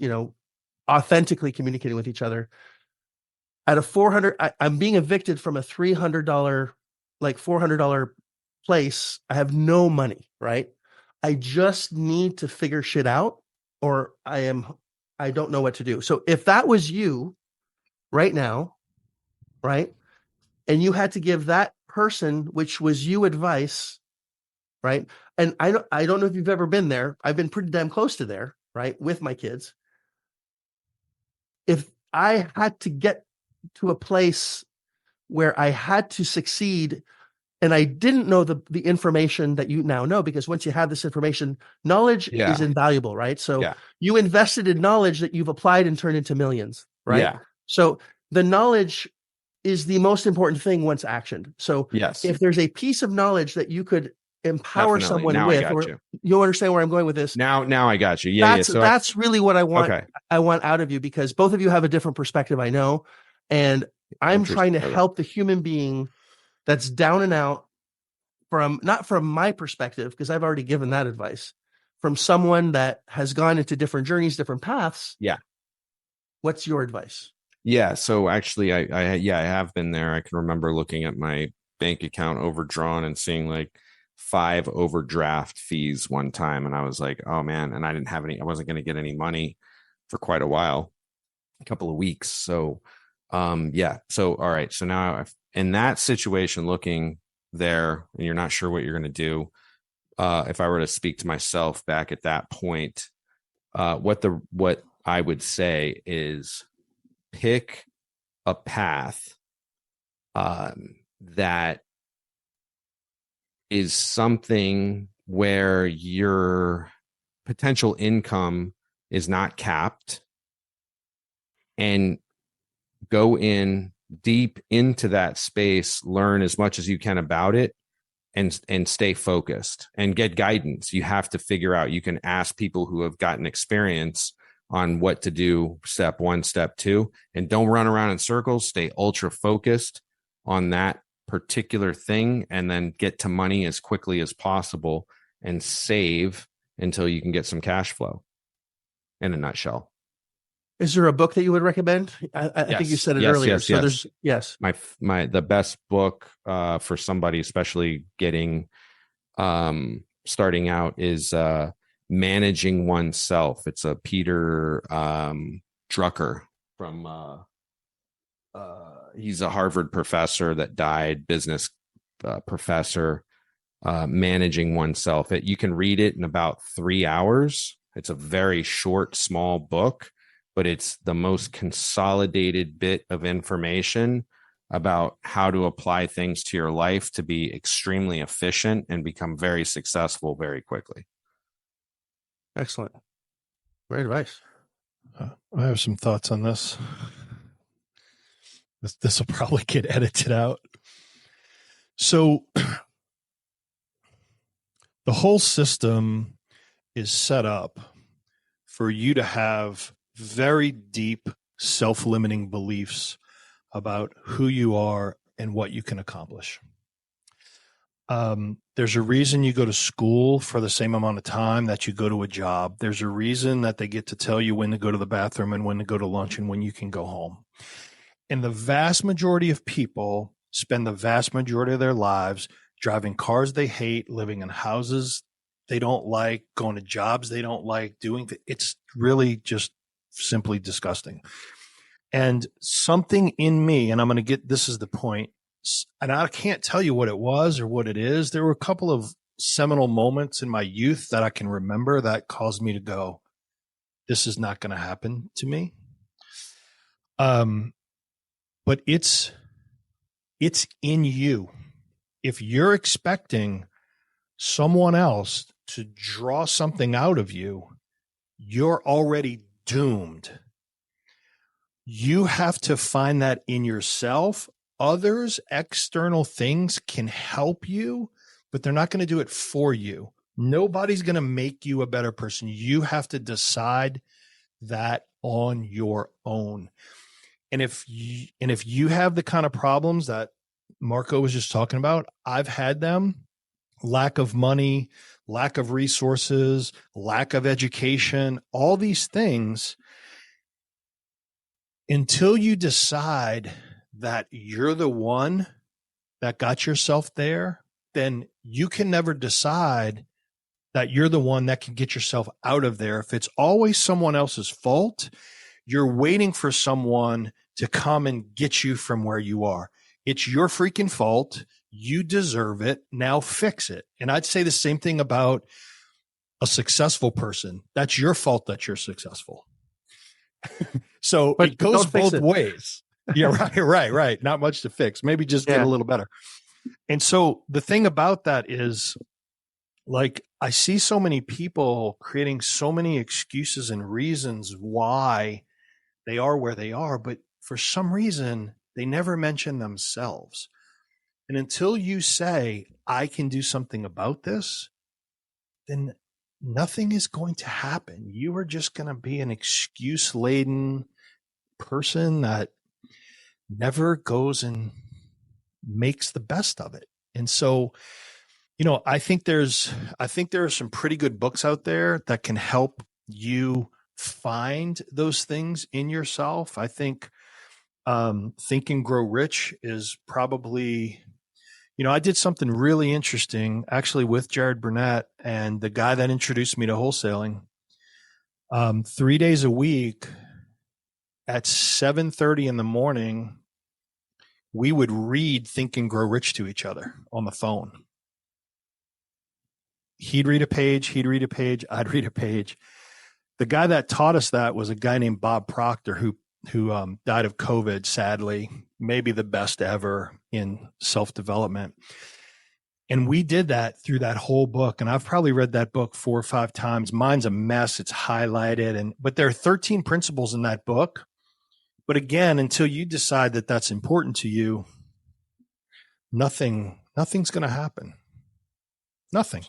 authentically communicating with each other. At a $400, I'm being evicted from a $300, like $400 place. I have no money, right? I just need to figure shit out, or I don't know what to do. So if that was you right now, right, and you had to give that person, which was you, advice, right? And I don't know if you've ever been there. I've been pretty damn close to there, right, with my kids. If I had to get to a place where I had to succeed and I didn't know the information that you now know, because once you have this information, knowledge is invaluable, right? So you invested in knowledge that you've applied and turned into millions, right? Yeah. So the knowledge is the most important thing once actioned. So if there's a piece of knowledge that you could empower someone now with, you'll understand where I'm going with this. Now I got you. That's really what I want. Okay. I want out of you, because both of you have a different perspective, I know. And I'm trying to help the human being that's down and out, not from my perspective, because I've already given that advice, from someone that has gone into different journeys, different paths. Yeah. What's your advice? Yeah. So actually I have been there. I can remember looking at my bank account overdrawn and seeing like 5 overdraft fees one time. And I was like, oh man. And I wasn't going to get any money for quite a while, a couple of weeks. So So, all right. So now in that situation, looking there, and you're not sure what you're going to do. If I were to speak to myself back at that point, what I would say is pick a path, that is something where your potential income is not capped, and go in deep into that space, learn as much as you can about it, and stay focused and get guidance. You have to figure out, you can ask people who have gotten experience on what to do, step 1, step 2, and don't run around in circles. Stay ultra focused on that particular thing, and then get to money as quickly as possible and save until you can get some cash flow, in a nutshell. Is there a book that you would recommend? I think you said it earlier. Yes. The best book for somebody, especially getting starting out, is Managing Oneself. It's a Peter Drucker from he's a Harvard professor that died, business professor, managing oneself. You can read it in about 3 hours. It's a very short, small book, but it's the most consolidated bit of information about how to apply things to your life to be extremely efficient and become very successful very quickly. Excellent. Great advice. I have some thoughts on this. This will probably get edited out. So the whole system is set up for you to have very deep self-limiting beliefs about who you are and what you can accomplish. There's a reason you go to school for the same amount of time that you go to a job. There's a reason that they get to tell you when to go to the bathroom and when to go to lunch and when you can go home. And the vast majority of people spend the vast majority of their lives driving cars they hate, living in houses they don't like, going to jobs they don't like, it's really just simply disgusting. And something in me, and this is the point, and I can't tell you what it was or what it is. There were a couple of seminal moments in my youth that I can remember that caused me to go, this is not going to happen to me. But it's in you. If you're expecting someone else to draw something out of you, you're already doomed. You have to find that in yourself. Others, external things can help you, but they're not going to do it for you. Nobody's going to make you a better person. You have to decide that on your own. And if you have the kind of problems that Marco was just talking about, I've had them: lack of money, lack of resources, lack of education, all these things. Until you decide that you're the one that got yourself there, then you can never decide that you're the one that can get yourself out of there. If it's always someone else's fault, you're waiting for someone to come and get you from where you are. It's your freaking fault. You deserve it. Now fix it. And I'd say the same thing about a successful person. That's your fault that you're successful. So but it goes both it. ways. Yeah, right. Not much to fix. Maybe just get a little better. And so the thing about that is, like, I see so many people creating so many excuses and reasons why they are where they are, but for some reason, they never mention themselves. And until you say, I can do something about this, then nothing is going to happen. You are just going to be an excuse-laden person that never goes and makes the best of it. And so, I think there are some pretty good books out there that can help you find those things in yourself. I think Think and Grow Rich is probably, I did something really interesting actually with Jared Burnett and the guy that introduced me to wholesaling. 3 days a week at 7:30 in the morning, we would read Think and Grow Rich to each other on the phone. He'd read a page, I'd read a page. The guy that taught us that was a guy named Bob Proctor, who died of COVID, sadly, maybe the best ever in self-development. And we did that through that whole book. And I've probably read that book 4 or 5 times. Mine's a mess. It's highlighted. But there are 13 principles in that book. But again, until you decide that that's important to you, nothing's going to happen. Nothing.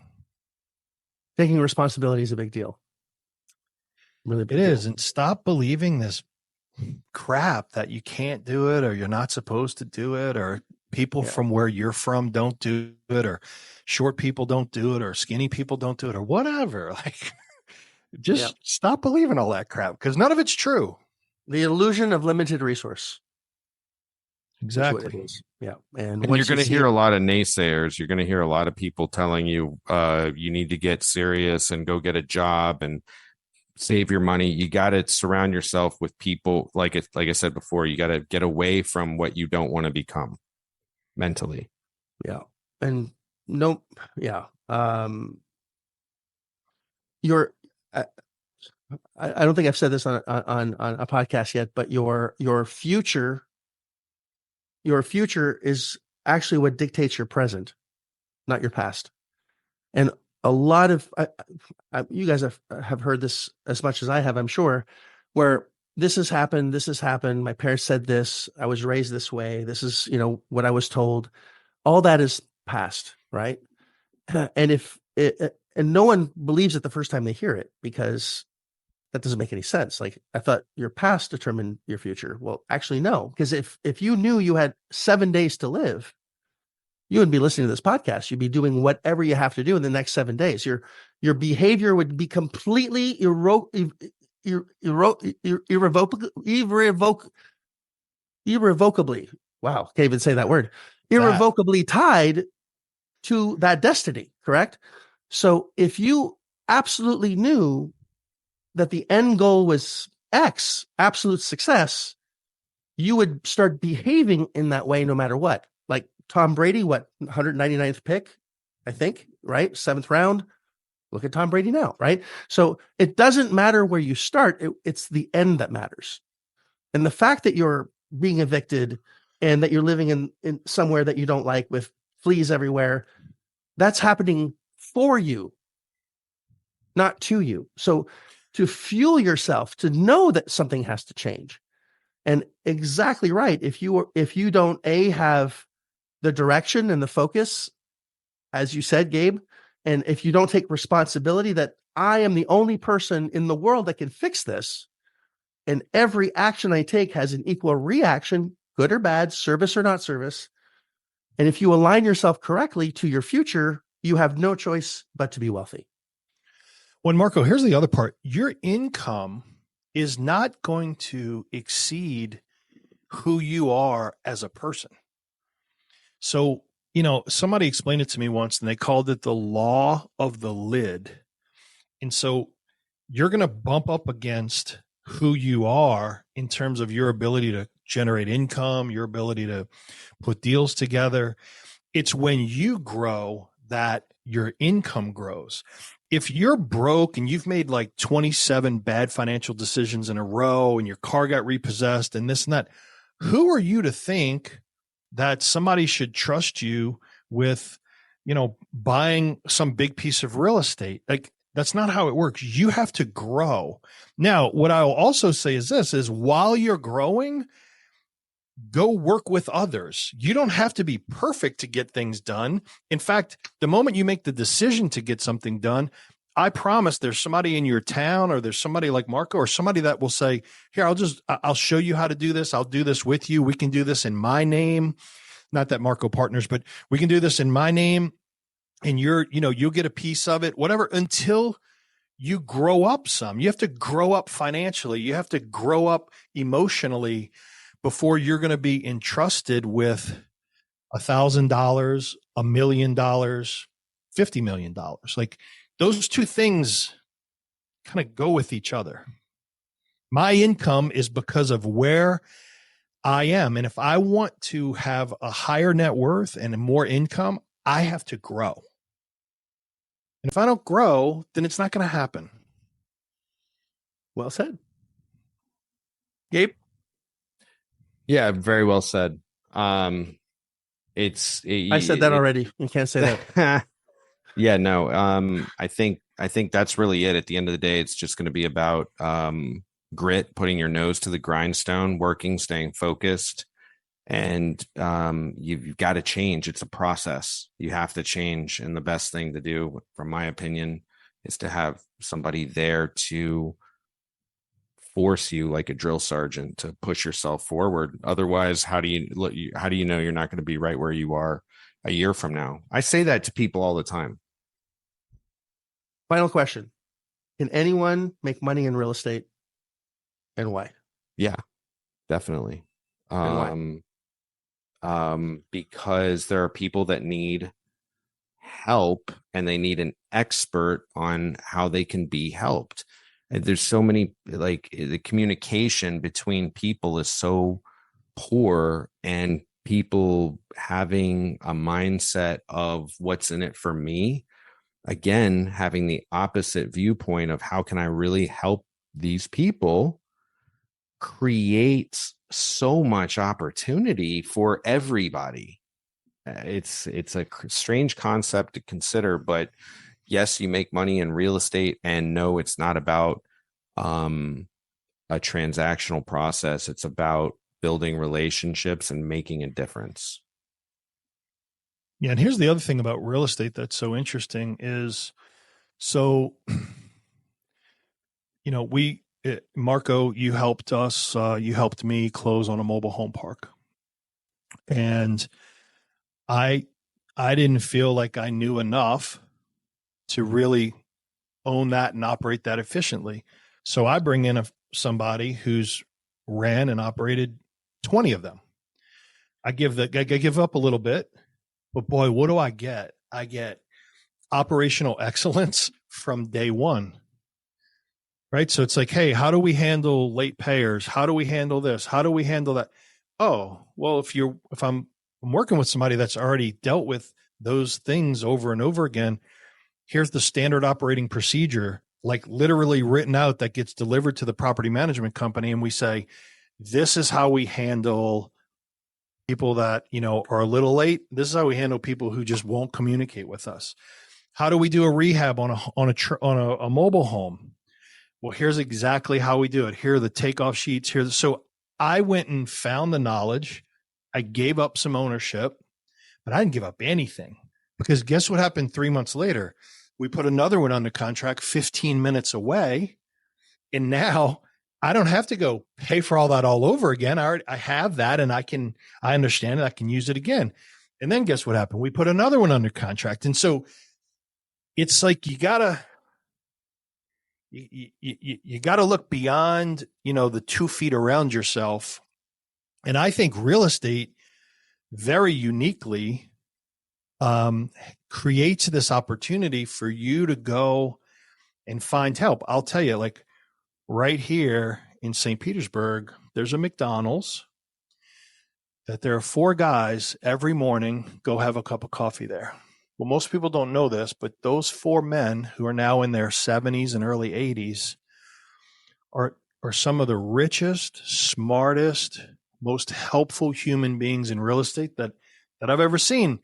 Taking responsibility is a big deal. Really big deal. It is. And stop believing this crap that you can't do it, or you're not supposed to do it, or people from where you're from don't do it, or short people don't do it, or skinny people don't do it, or whatever. Like, just stop believing all that crap, because none of it's true. The illusion of limited resource. Exactly. Yeah. And you're going to hear a lot of naysayers. You're going to hear a lot of people telling you, you need to get serious and go get a job and save your money. You got to surround yourself with people like I said before, you got to get away from what you don't want to become mentally. Yeah. And no, yeah. Your, I don't think I've said this on a podcast yet, but your future is actually what dictates your present, not your past. And a lot of you guys have heard this as much as I have, I'm sure, where this has happened. My parents said this. I was raised this way. This is, what I was told. All that is past, right? And and no one believes it the first time they hear it, because that doesn't make any sense. Like, I thought your past determined your future. Well, actually, no, because if you knew you had 7 days to live, you wouldn't be listening to this podcast. You'd be doing whatever you have to do in the next 7 days. Your behavior would be completely irrevocably. Wow, can't even say that word. Irrevocably tied to that destiny, correct? So if you absolutely knew that the end goal was X, absolute success, you would start behaving in that way no matter what. Like Tom Brady, 199th pick, I think, right? 7th round. Look at Tom Brady now, right? So it doesn't matter where you start. It's the end that matters. And the fact that you're being evicted and that you're living in somewhere that you don't like with fleas everywhere, that's happening for you, not to you. So to fuel yourself, to know that something has to change. And exactly right. If you don't have the direction and the focus, as you said, Gabe, and if you don't take responsibility that I am the only person in the world that can fix this, and every action I take has an equal reaction, good or bad, service or not service. And if you align yourself correctly to your future, you have no choice but to be wealthy. Well, Marco, here's the other part. Your income is not going to exceed who you are as a person. So, somebody explained it to me once, and they called it the law of the lid. And so you're going to bump up against who you are in terms of your ability to generate income, your ability to put deals together. It's when you grow that your income grows. If you're broke and you've made like 27 bad financial decisions in a row and your car got repossessed and this and that, who are you to think that somebody should trust you with, buying some big piece of real estate? Like, that's not how it works. You have to grow. Now, what I will also say is this, is while you're growing, go work with others. You don't have to be perfect to get things done. In fact, the moment you make the decision to get something done, I promise there's somebody in your town, or there's somebody like Marco, or somebody that will say, here, I'll show you how to do this. I'll do this with you. We can do this in my name. Not that Marco partners, but we can do this in my name. And you'll get a piece of it, whatever, until you grow up some. You have to grow up financially. You have to grow up emotionally before you're going to be entrusted with $1,000, $1 million, $50 million. Like, those two things kind of go with each other. My income is because of where I am. And if I want to have a higher net worth and more income, I have to grow. And if I don't grow, then it's not going to happen. Well said. Gabe? Yeah, very well said. I said that already. You can't say that. Yeah, no. I think that's really it. At the end of the day, it's just going to be about grit, putting your nose to the grindstone, working, staying focused, and you've got to change. It's a process. You have to change, and the best thing to do, from my opinion, is to have somebody there to force you, like a drill sergeant, to push yourself forward. Otherwise, how do you know you're not going to be right where you are a year from now? I say that to people all the time. Final question. Can anyone make money in real estate, and why? Yeah, definitely. And why? Because there are people that need help, and they need an expert on how they can be helped. There's so many, like, the communication between people is so poor, and people having a mindset of what's in it for me, again, having the opposite viewpoint of how can I really help these people, creates so much opportunity for everybody. It's a strange concept to consider, but yes, you make money in real estate, and no, it's not about a transactional process. It's about building relationships and making a difference. Yeah. And here's the other thing about real estate that's so interesting is, so, Marco, you helped us, you helped me close on a mobile home park. And I didn't feel like I knew enough to really own that and operate that efficiently. So I bring in somebody who's ran and operated 20 of them. I give up a little bit, but boy, what do I get? I get operational excellence from day one. Right. So it's like, hey, how do we handle late payers? How do we handle this? How do we handle that? Oh, well, if I'm working with somebody that's already dealt with those things over and over again, here's the standard operating procedure, like literally written out, that gets delivered to the property management company. And we say, this is how we handle people that, are a little late. This is how we handle people who just won't communicate with us. How do we do a rehab on a mobile home? Well, here's exactly how we do it. Here are the takeoff sheets. So I went and found the knowledge. I gave up some ownership, but I didn't give up anything, because guess what happened 3 months later? We put another one under contract 15 minutes away. And now I don't have to go pay for all that all over again. I have that, and I understand it. I can use it again. And then guess what happened? We put another one under contract. And so it's like, you gotta look beyond, the 2 feet around yourself. And I think real estate very uniquely creates this opportunity for you to go and find help. I'll tell you, like right here in St. Petersburg, there's a McDonald's that there are 4 guys every morning go have a cup of coffee there. Well, most people don't know this, but those 4 men who are now in their 70s and early 80s are some of the richest, smartest, most helpful human beings in real estate that I've ever seen.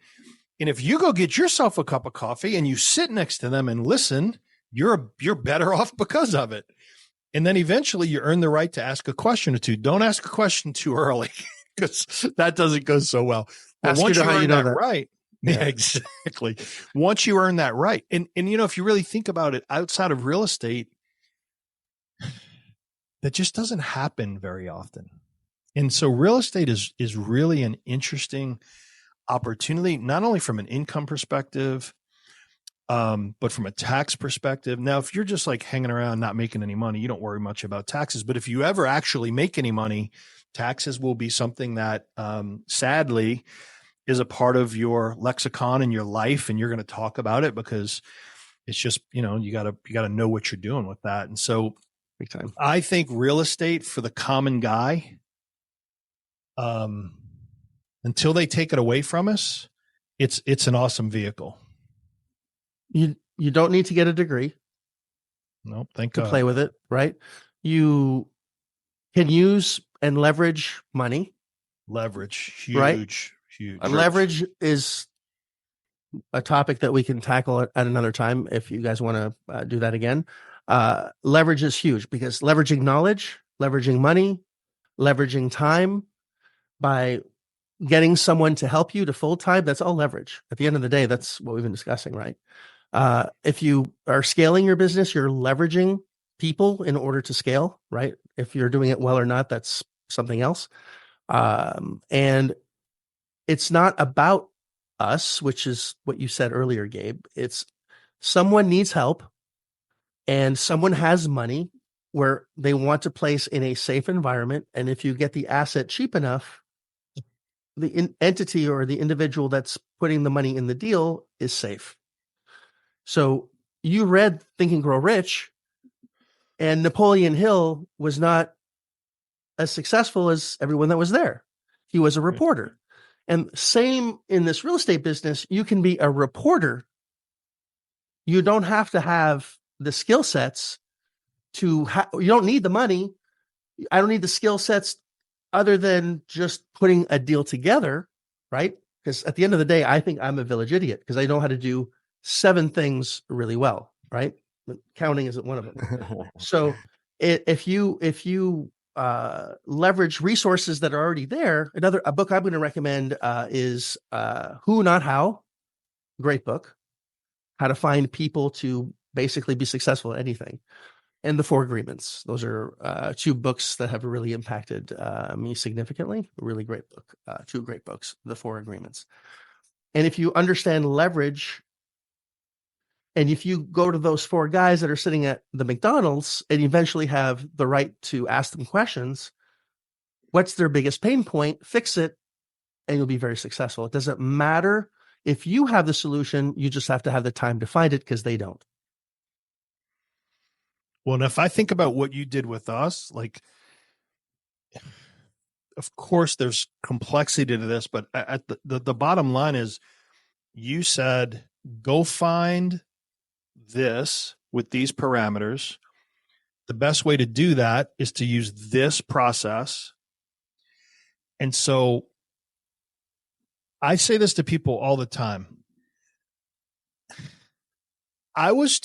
And if you go get yourself a cup of coffee and you sit next to them and listen, you're better off because of it. And then eventually you earn the right to ask a question or two. Don't ask a question too early, because that doesn't go so well. But once you earn that right, yeah, exactly. Once you earn that right, and if you really think about it, outside of real estate, that just doesn't happen very often. And so real estate is really an interesting opportunity, not only from an income perspective, but from a tax perspective. Now, if you're just like hanging around, not making any money, you don't worry much about taxes. But if you ever actually make any money, taxes will be something that, sadly, is a part of your lexicon in your life. And you're going to talk about it, because it's just, you gotta know what you're doing with that. And so big time. I think real estate for the common guy, until they take it away from us, it's an awesome vehicle. You don't need to get a degree. Nope, thank to God. Play with it, right? You can use and leverage money. Leverage, huge, right? Huge. Leverage is a topic that we can tackle at another time if you guys want to do that again. Leverage is huge, because leveraging knowledge, leveraging money, leveraging time by getting someone to help you to full time, that's all leverage. At the end of the day, that's what we've been discussing, right? If you are scaling your business, you're leveraging people in order to scale, right? If you're doing it well or not, that's something else. And it's not about us, which is what you said earlier, Gabe. It's someone needs help and someone has money where they want to place in a safe environment. And if you get the asset cheap enough, the entity or the individual that's putting the money in the deal is safe. So you read Think and Grow Rich. And Napoleon Hill was not as successful as everyone that was there. He was a reporter. And same in this real estate business, you can be a reporter. You don't have to have the skill sets you don't need the money. I don't need the skill sets other than just putting a deal together, right? Because at the end of the day, I think I'm a village idiot because I know how to do 7 things really well, right? But counting isn't one of them. So if you leverage resources that are already there, a book I'm going to recommend is Who Not How, great book, how to find people to basically be successful at anything. And The 4 Agreements. Those are 2 books that have really impacted me significantly. A really great book, 2 great books, The 4 Agreements. And if you understand leverage, and if you go to those 4 guys that are sitting at the McDonald's and eventually have the right to ask them questions, what's their biggest pain point? Fix it, and you'll be very successful. It doesn't matter if you have the solution, you just have to have the time to find it because they don't. Well, and if I think about what you did with us, like, of course, there's complexity to this, but at the bottom line is you said, go find this with these parameters. The best way to do that is to use this process. And so I say this to people all the time. I was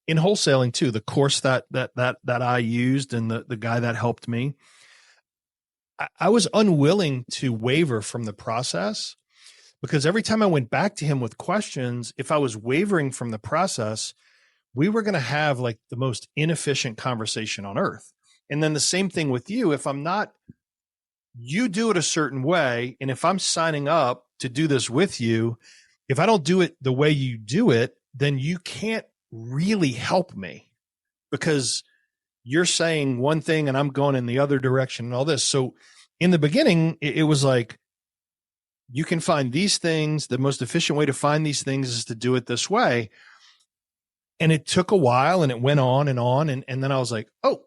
in wholesaling too, the course that I used and the guy that helped me, I was unwilling to waver from the process because every time I went back to him with questions, if I was wavering from the process, we were going to have like the most inefficient conversation on earth. And then the same thing with you. If I'm not, you do it a certain way. And if I'm signing up to do this with you, if I don't do it the way you do it, then you can't really help me because you're saying one thing and I'm going in the other direction and all this. So in the beginning, it was like, you can find these things. The most efficient way to find these things is to do it this way. And it took a while and it went on. And then I was like, oh,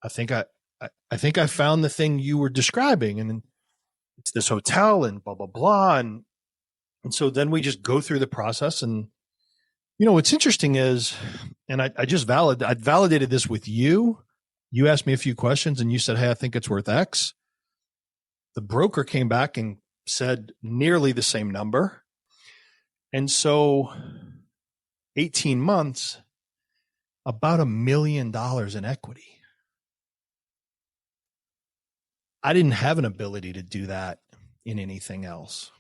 I think I found the thing you were describing. And it's this hotel and blah, blah, blah. And so then we just go through the process. And, you know, what's interesting is, and I validated this with you. You asked me a few questions and you said, hey, I think it's worth X. The broker came back and said nearly the same number. And so 18 months, about $1 million in equity. I didn't have an ability to do that in anything else.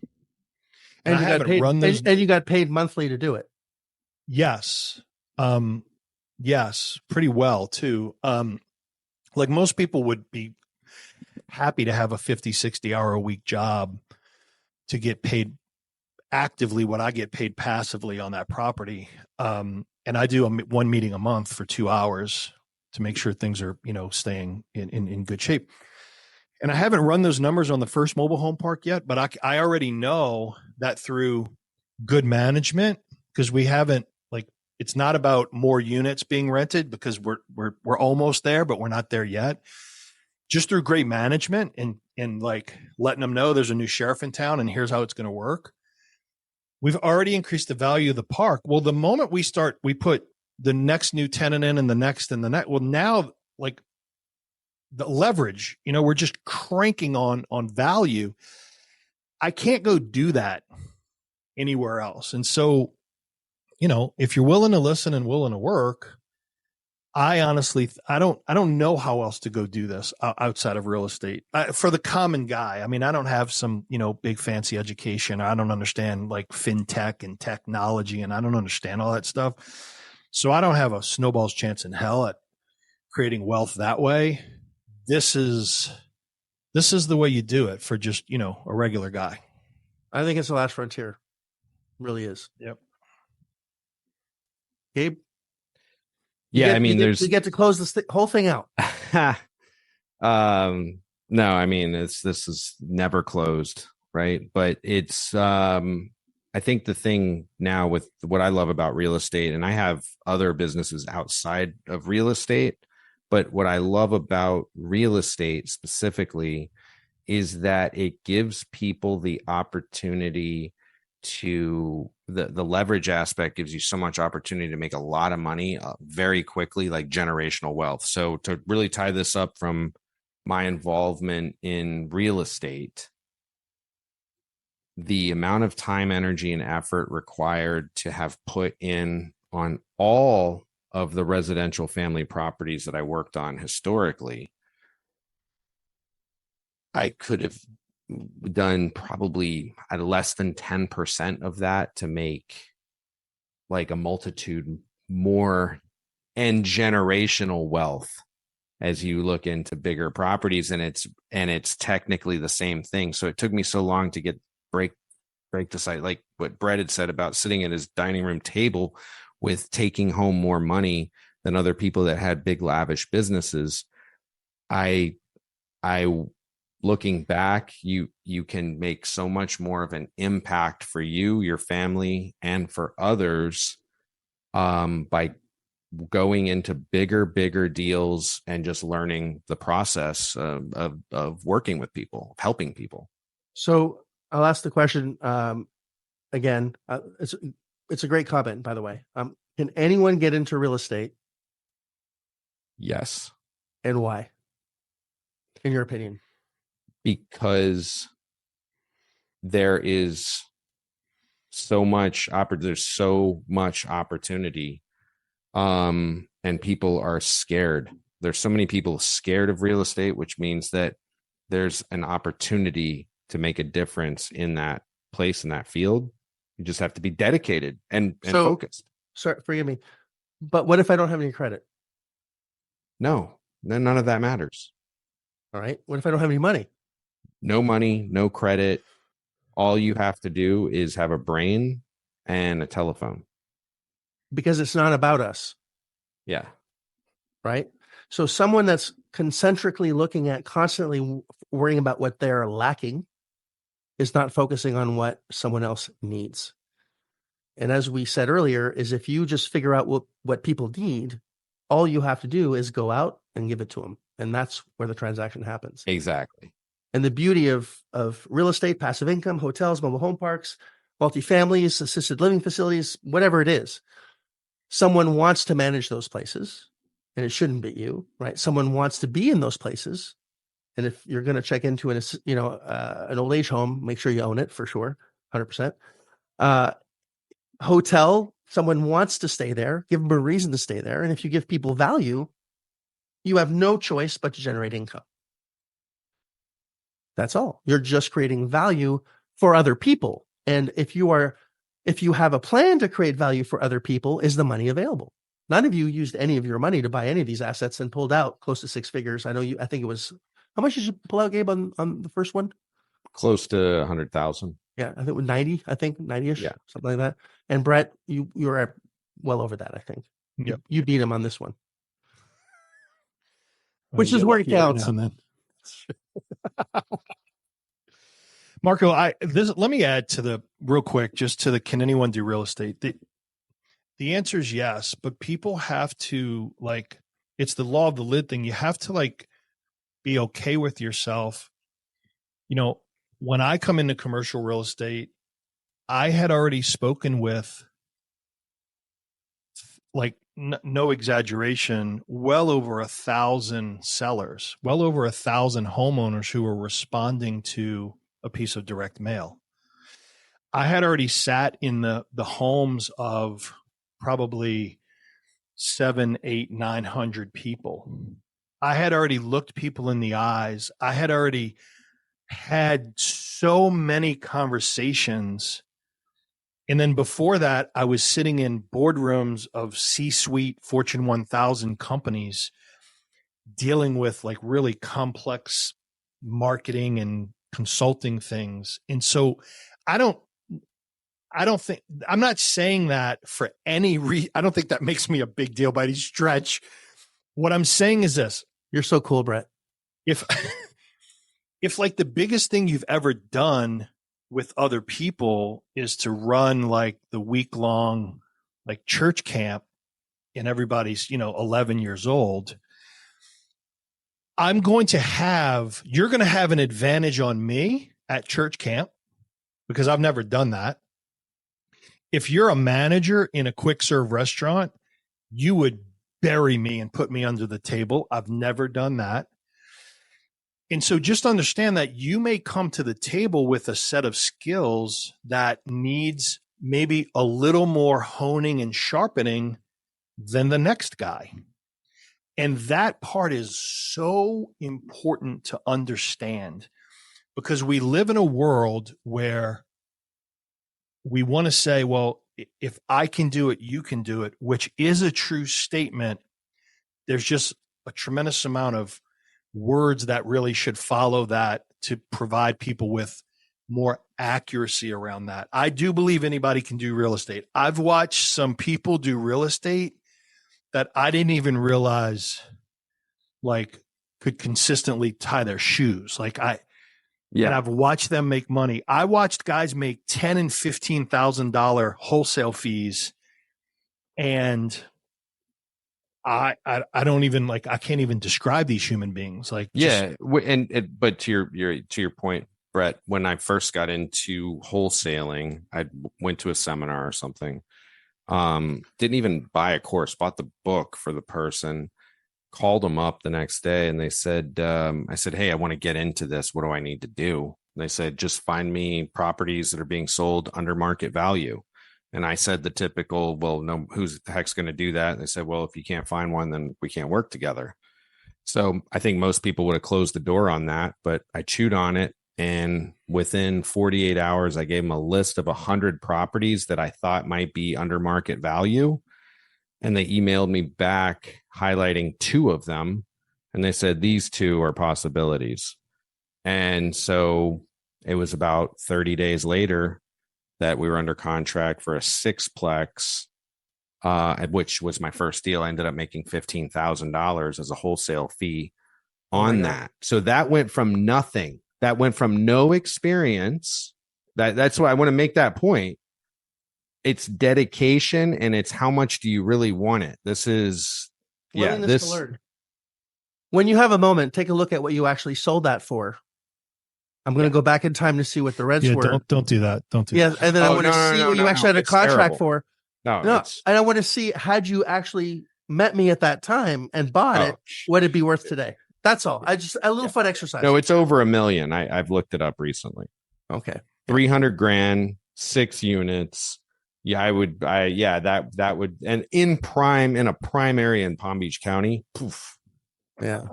And I haven't run those. And you got paid monthly to do it. Yes. Yes, pretty well too. Like most people would be happy to have a 50, 60 hour a week job to get paid actively what I get paid passively on that property. And I do one meeting a month for 2 hours to make sure things are, you know, staying in good shape. And I haven't run those numbers on the first mobile home park yet, but I already know that through good management, because we haven't, like, it's not about more units being rented because we're almost there, but we're not there yet. Just through great management and like letting them know there's a new sheriff in town and here's how it's going to work. We've already increased the value of the park. Well, the moment we put the next new tenant in and the next and the next, well, now like the leverage, you know, we're just cranking on value. I can't go do that anywhere else. And so, you know, if you're willing to listen and willing to work, I honestly, I don't know how else to go do this outside of real estate for the common guy. I mean, I don't have some, you know, big fancy education. I don't understand like fintech and technology, and I don't understand all that stuff. So I don't have a snowball's chance in hell at creating wealth that way. This is the way you do it for just, you know, a regular guy. I think it's the last frontier. It really is. Yep. Gabe? Yeah, I mean, you get to close this whole thing out. No, I mean, this is never closed, right? But it's, I I think the thing now with what I love about real estate, and I have other businesses outside of real estate, but what I love about real estate specifically is that it gives people the opportunity to the leverage aspect gives you so much opportunity to make a lot of money very quickly, like generational wealth. So to really tie this up from my involvement in real estate, the amount of time, energy, and effort required to have put in on all of the residential family properties that I worked on historically, I could have done probably at less than 10% of that to make like a multitude more and generational wealth as you look into bigger properties. And it's technically the same thing. So it took me so long to break the site, like what Brett had said about sitting at his dining room table with taking home more money than other people that had big lavish businesses. I looking back, you can make so much more of an impact for you, your family, and for others by going into bigger deals and just learning the process of working with people, helping people. So I'll ask the question again. It's a great comment, by the way. Can anyone get into real estate? Yes. And why? In your opinion? Because there is so much there's so much opportunity, and people are scared. There's so many people scared of real estate, which means that there's an opportunity to make a difference in that place, in that field. You just have to be dedicated and focused. Sorry, forgive me. But what if I don't have any credit? No, then none of that matters. All right. What if I don't have any money? No money, no credit. All you have to do is have a brain and a telephone. Because it's not about us. Yeah. Right. So someone that's concentrically looking at constantly worrying about what they're lacking is not focusing on what someone else needs. And as we said earlier, is if you just figure out what people need, all you have to do is go out and give it to them. And that's where the transaction happens. Exactly. And the beauty of real estate, passive income, hotels, mobile home parks, multifamilies, assisted living facilities, whatever it is, someone wants to manage those places, and it shouldn't be you, right? Someone wants to be in those places. And if you're going to check into an old age home, make sure you own it for sure, 100%. Hotel, someone wants to stay there, give them a reason to stay there. And if you give people value, you have no choice but to generate income. That's all. You're just creating value for other people. And if you have a plan to create value for other people, is the money available? None of you used any of your money to buy any of these assets and pulled out close to six figures. I think it was, how much did you pull out, Gabe, on the first one? Close to 100,000. Yeah, I think it was 90-ish, yeah, something like that. And Brett, you were at well over that, I think. Yep. You beat him on this one. Which is where it counts. Marco, let me add to the real quick, just to the can anyone do real estate? The answer is yes, but people have to it's the law of the lid thing. You have to be okay with yourself. When I come into commercial real estate, I had already spoken with no exaggeration, well over 1,000 sellers, well over 1,000 homeowners who were responding to a piece of direct mail. I had already sat in the homes of probably 700, 800, 900 people. I had already looked people in the eyes. I had already had so many conversations. And then before that, I was sitting in boardrooms of C-suite Fortune 1000 companies dealing with really complex marketing and consulting things. And so I don't think, I'm not saying that for any reason. I don't think that makes me a big deal by any stretch. What I'm saying is this. You're so cool, Brett. If the biggest thing you've ever done with other people is to run like the week-long like church camp, and everybody's 11 years old. You're going to have an advantage on me at church camp because I've never done that. If you're a manager in a quick serve restaurant, you would bury me and put me under the table. I've never done that. And so just understand that you may come to the table with a set of skills that needs maybe a little more honing and sharpening than the next guy. And that part is so important to understand because we live in a world where we want to say, well, if I can do it, you can do it, which is a true statement. There's just a tremendous amount of words that really should follow that to provide people with more accuracy around that. I do believe anybody can do real estate. I've watched some people do real estate that I didn't even realize like could consistently tie their shoes. And I've watched them make money. I watched guys make $10,000 and $15,000 wholesale fees, and I don't even I can't even describe these human beings. But to your point, Brett, when I first got into wholesaling, I went to a seminar or something. Didn't even buy a course, bought the book for the person, called them up the next day, and they said, I said, hey, I want to get into this. What do I need to do? And they said, just find me properties that are being sold under market value. And I said the typical, well, no, who's the heck's going to do that? And they said, well, if you can't find one, then we can't work together. So I think most people would have closed the door on that, but I chewed on it. And within 48 hours, I gave them a list of 100 properties that I thought might be under market value. And they emailed me back highlighting 2 of them. And they said, these 2 are possibilities. And so it was about 30 days later that we were under contract for a 6-plex, which was my first deal. I ended up making $15,000 as a wholesale fee on that. So that went from nothing. That went from no experience. That's why I want to make that point. It's dedication, and it's how much do you really want it? This is willingness to learn. When you have a moment, take a look at what you actually sold that for. I'm going to go back in time to see what the rents were. Don't do that. Don't do that. And then I want to see what you actually had a contract for. No, and I want to see, had you actually met me at that time and bought it, what it'd be worth today. That's all. A little fun exercise. No, it's over $1 million. I've looked it up recently. Okay. $300,000, 6 units. Yeah, that would, and in a prime area in Palm Beach County. Poof. Yeah.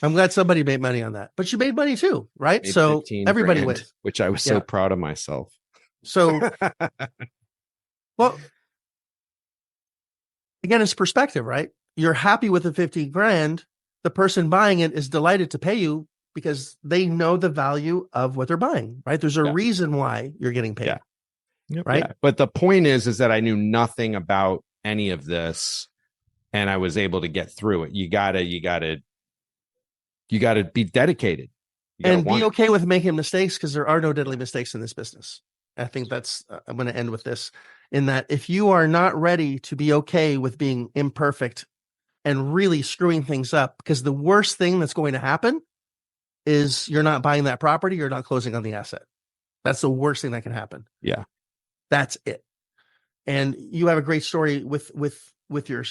I'm glad somebody made money on that, but you made money too, right? So everybody wins, which I was so proud of myself. So, well, again, it's perspective, right? You're happy with the $15,000. The person buying it is delighted to pay you because they know the value of what they're buying, right? There's a reason why you're getting paid, right? Yeah. But the point is that I knew nothing about any of this, and I was able to get through it. You gotta be dedicated and be okay with making mistakes, because there are no deadly mistakes in this business. I think that's, I'm going to end with this, in that if you are not ready to be okay with being imperfect and really screwing things up, because the worst thing that's going to happen is you're not buying that property, you're not closing on the asset. That's the worst thing that can happen. Yeah. That's it. And you have a great story with your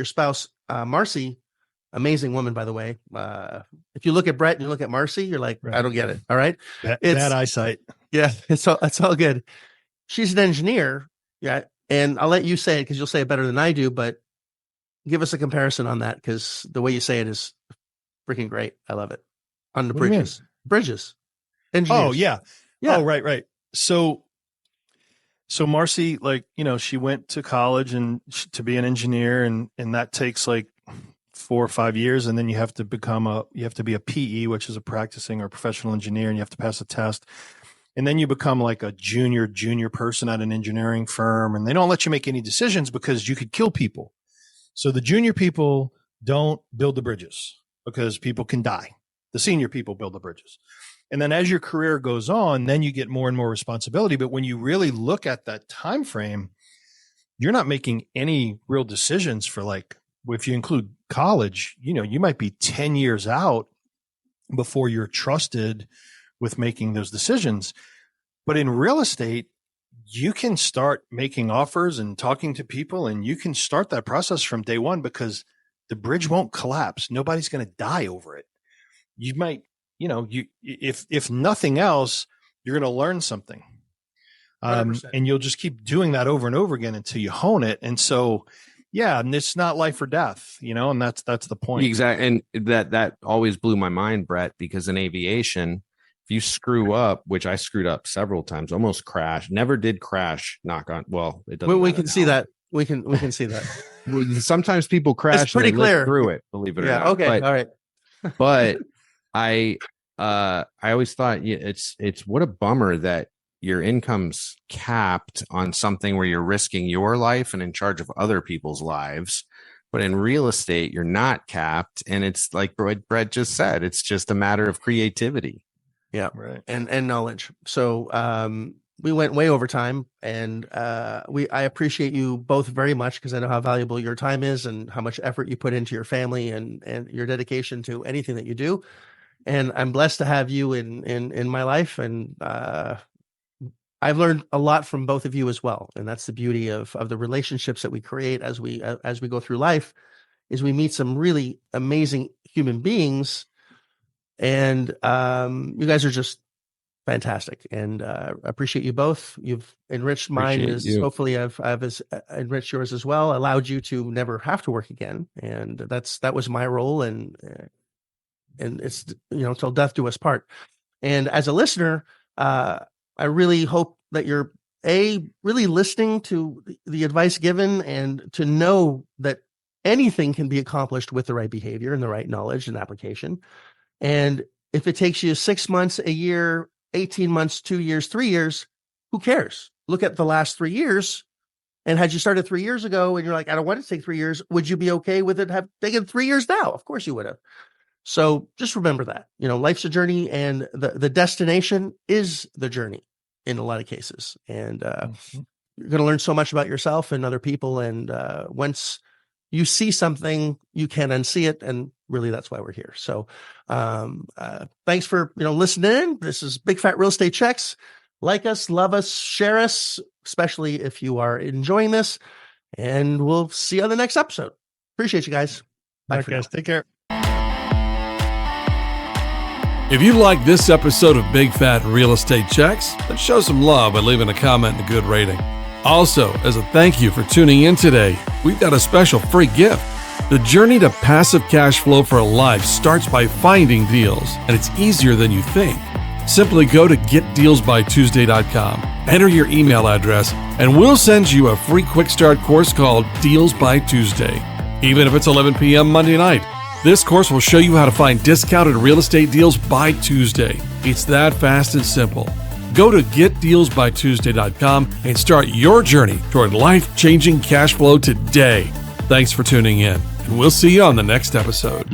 spouse, Marcy. Amazing woman, by the way. If you look at Brett and you look at Marcy, you're like, I don't get it. All right. Bad eyesight. Yeah. It's all good. She's an engineer. Yeah. And I'll let you say it because you'll say it better than I do, but give us a comparison on that, because the way you say it is freaking great. I love it. On the bridges. Engineers. Oh, yeah. Oh, right. So Marcy, she went to college and to be an engineer, and that takes 4 or 5 years, and then you have to be a PE, which is a practicing or professional engineer, and you have to pass a test. And then you become like a junior person at an engineering firm, and they don't let you make any decisions because you could kill people. So the junior people don't build the bridges because people can die. The senior people build the bridges. And then as your career goes on, then you get more and more responsibility. But when you really look at that time frame, you're not making any real decisions for, like, if you include college, you might be 10 years out before you're trusted with making those decisions. But in real estate, you can start making offers and talking to people, and you can start that process from day one, because the bridge won't collapse. Nobody's going to die over it. You might, if nothing else, you're going to learn something. And you'll just keep doing that over and over again until you hone it. And so, yeah, and it's not life or death, and that's the point. Exactly. And that always blew my mind, Brett, because in aviation, if you screw up, which I screwed up several times, almost crashed, never did crash, knock on. Well, it doesn't. We can see that. We can see that. Sometimes people crash. It's pretty clear through it, believe it or not. Okay. All right. But I always thought it's what a bummer that your income's capped on something where you're risking your life and in charge of other people's lives. But in real estate, you're not capped. And it's like Brett just said, it's just a matter of creativity. Yeah. Right. And knowledge. So we went way over time, and I appreciate you both very much, because I know how valuable your time is and how much effort you put into your family and your dedication to anything that you do. And I'm blessed to have you in my life. And I've learned a lot from both of you as well. And that's the beauty of the relationships that we create as we go through life, is we meet some really amazing human beings. And you guys are just fantastic, and I appreciate you both. You've enriched mine, hopefully I've enriched yours as well, allowed you to never have to work again. And that was my role, and it's, till death do us part. And as a listener, I really hope that you're really listening to the advice given, and to know that anything can be accomplished with the right behavior and the right knowledge and application. And if it takes you 6 months, a year, 18 months, 2 years, 3 years, who cares? Look at the last 3 years. And had you started 3 years ago and you're like, I don't want to take 3 years, would you be okay with it have taken 3 years now? Of course you would have. So just remember that, life's a journey, and the destination is the journey in a lot of cases. And you're going to learn so much about yourself and other people. And once you see something, you can't unsee it. And really, that's why we're here. So thanks for listening in. This is Big Fat Real Estate Checks. Like us, love us, share us, especially if you are enjoying this. And we'll see you on the next episode. Appreciate you guys. Bye, guys. Take care. If you like this episode of Big Fat Real Estate Checks, then show some love by leaving a comment and a good rating. Also, as a thank you for tuning in today, we've got a special free gift. The journey to passive cash flow for life starts by finding deals, and it's easier than you think. Simply go to getdealsbytuesday.com, enter your email address, and we'll send you a free quick start course called Deals by Tuesday. Even if it's 11 p.m. Monday night, this course will show you how to find discounted real estate deals by Tuesday. It's that fast and simple. Go to getdealsbytuesday.com and start your journey toward life-changing cash flow today. Thanks for tuning in, and we'll see you on the next episode.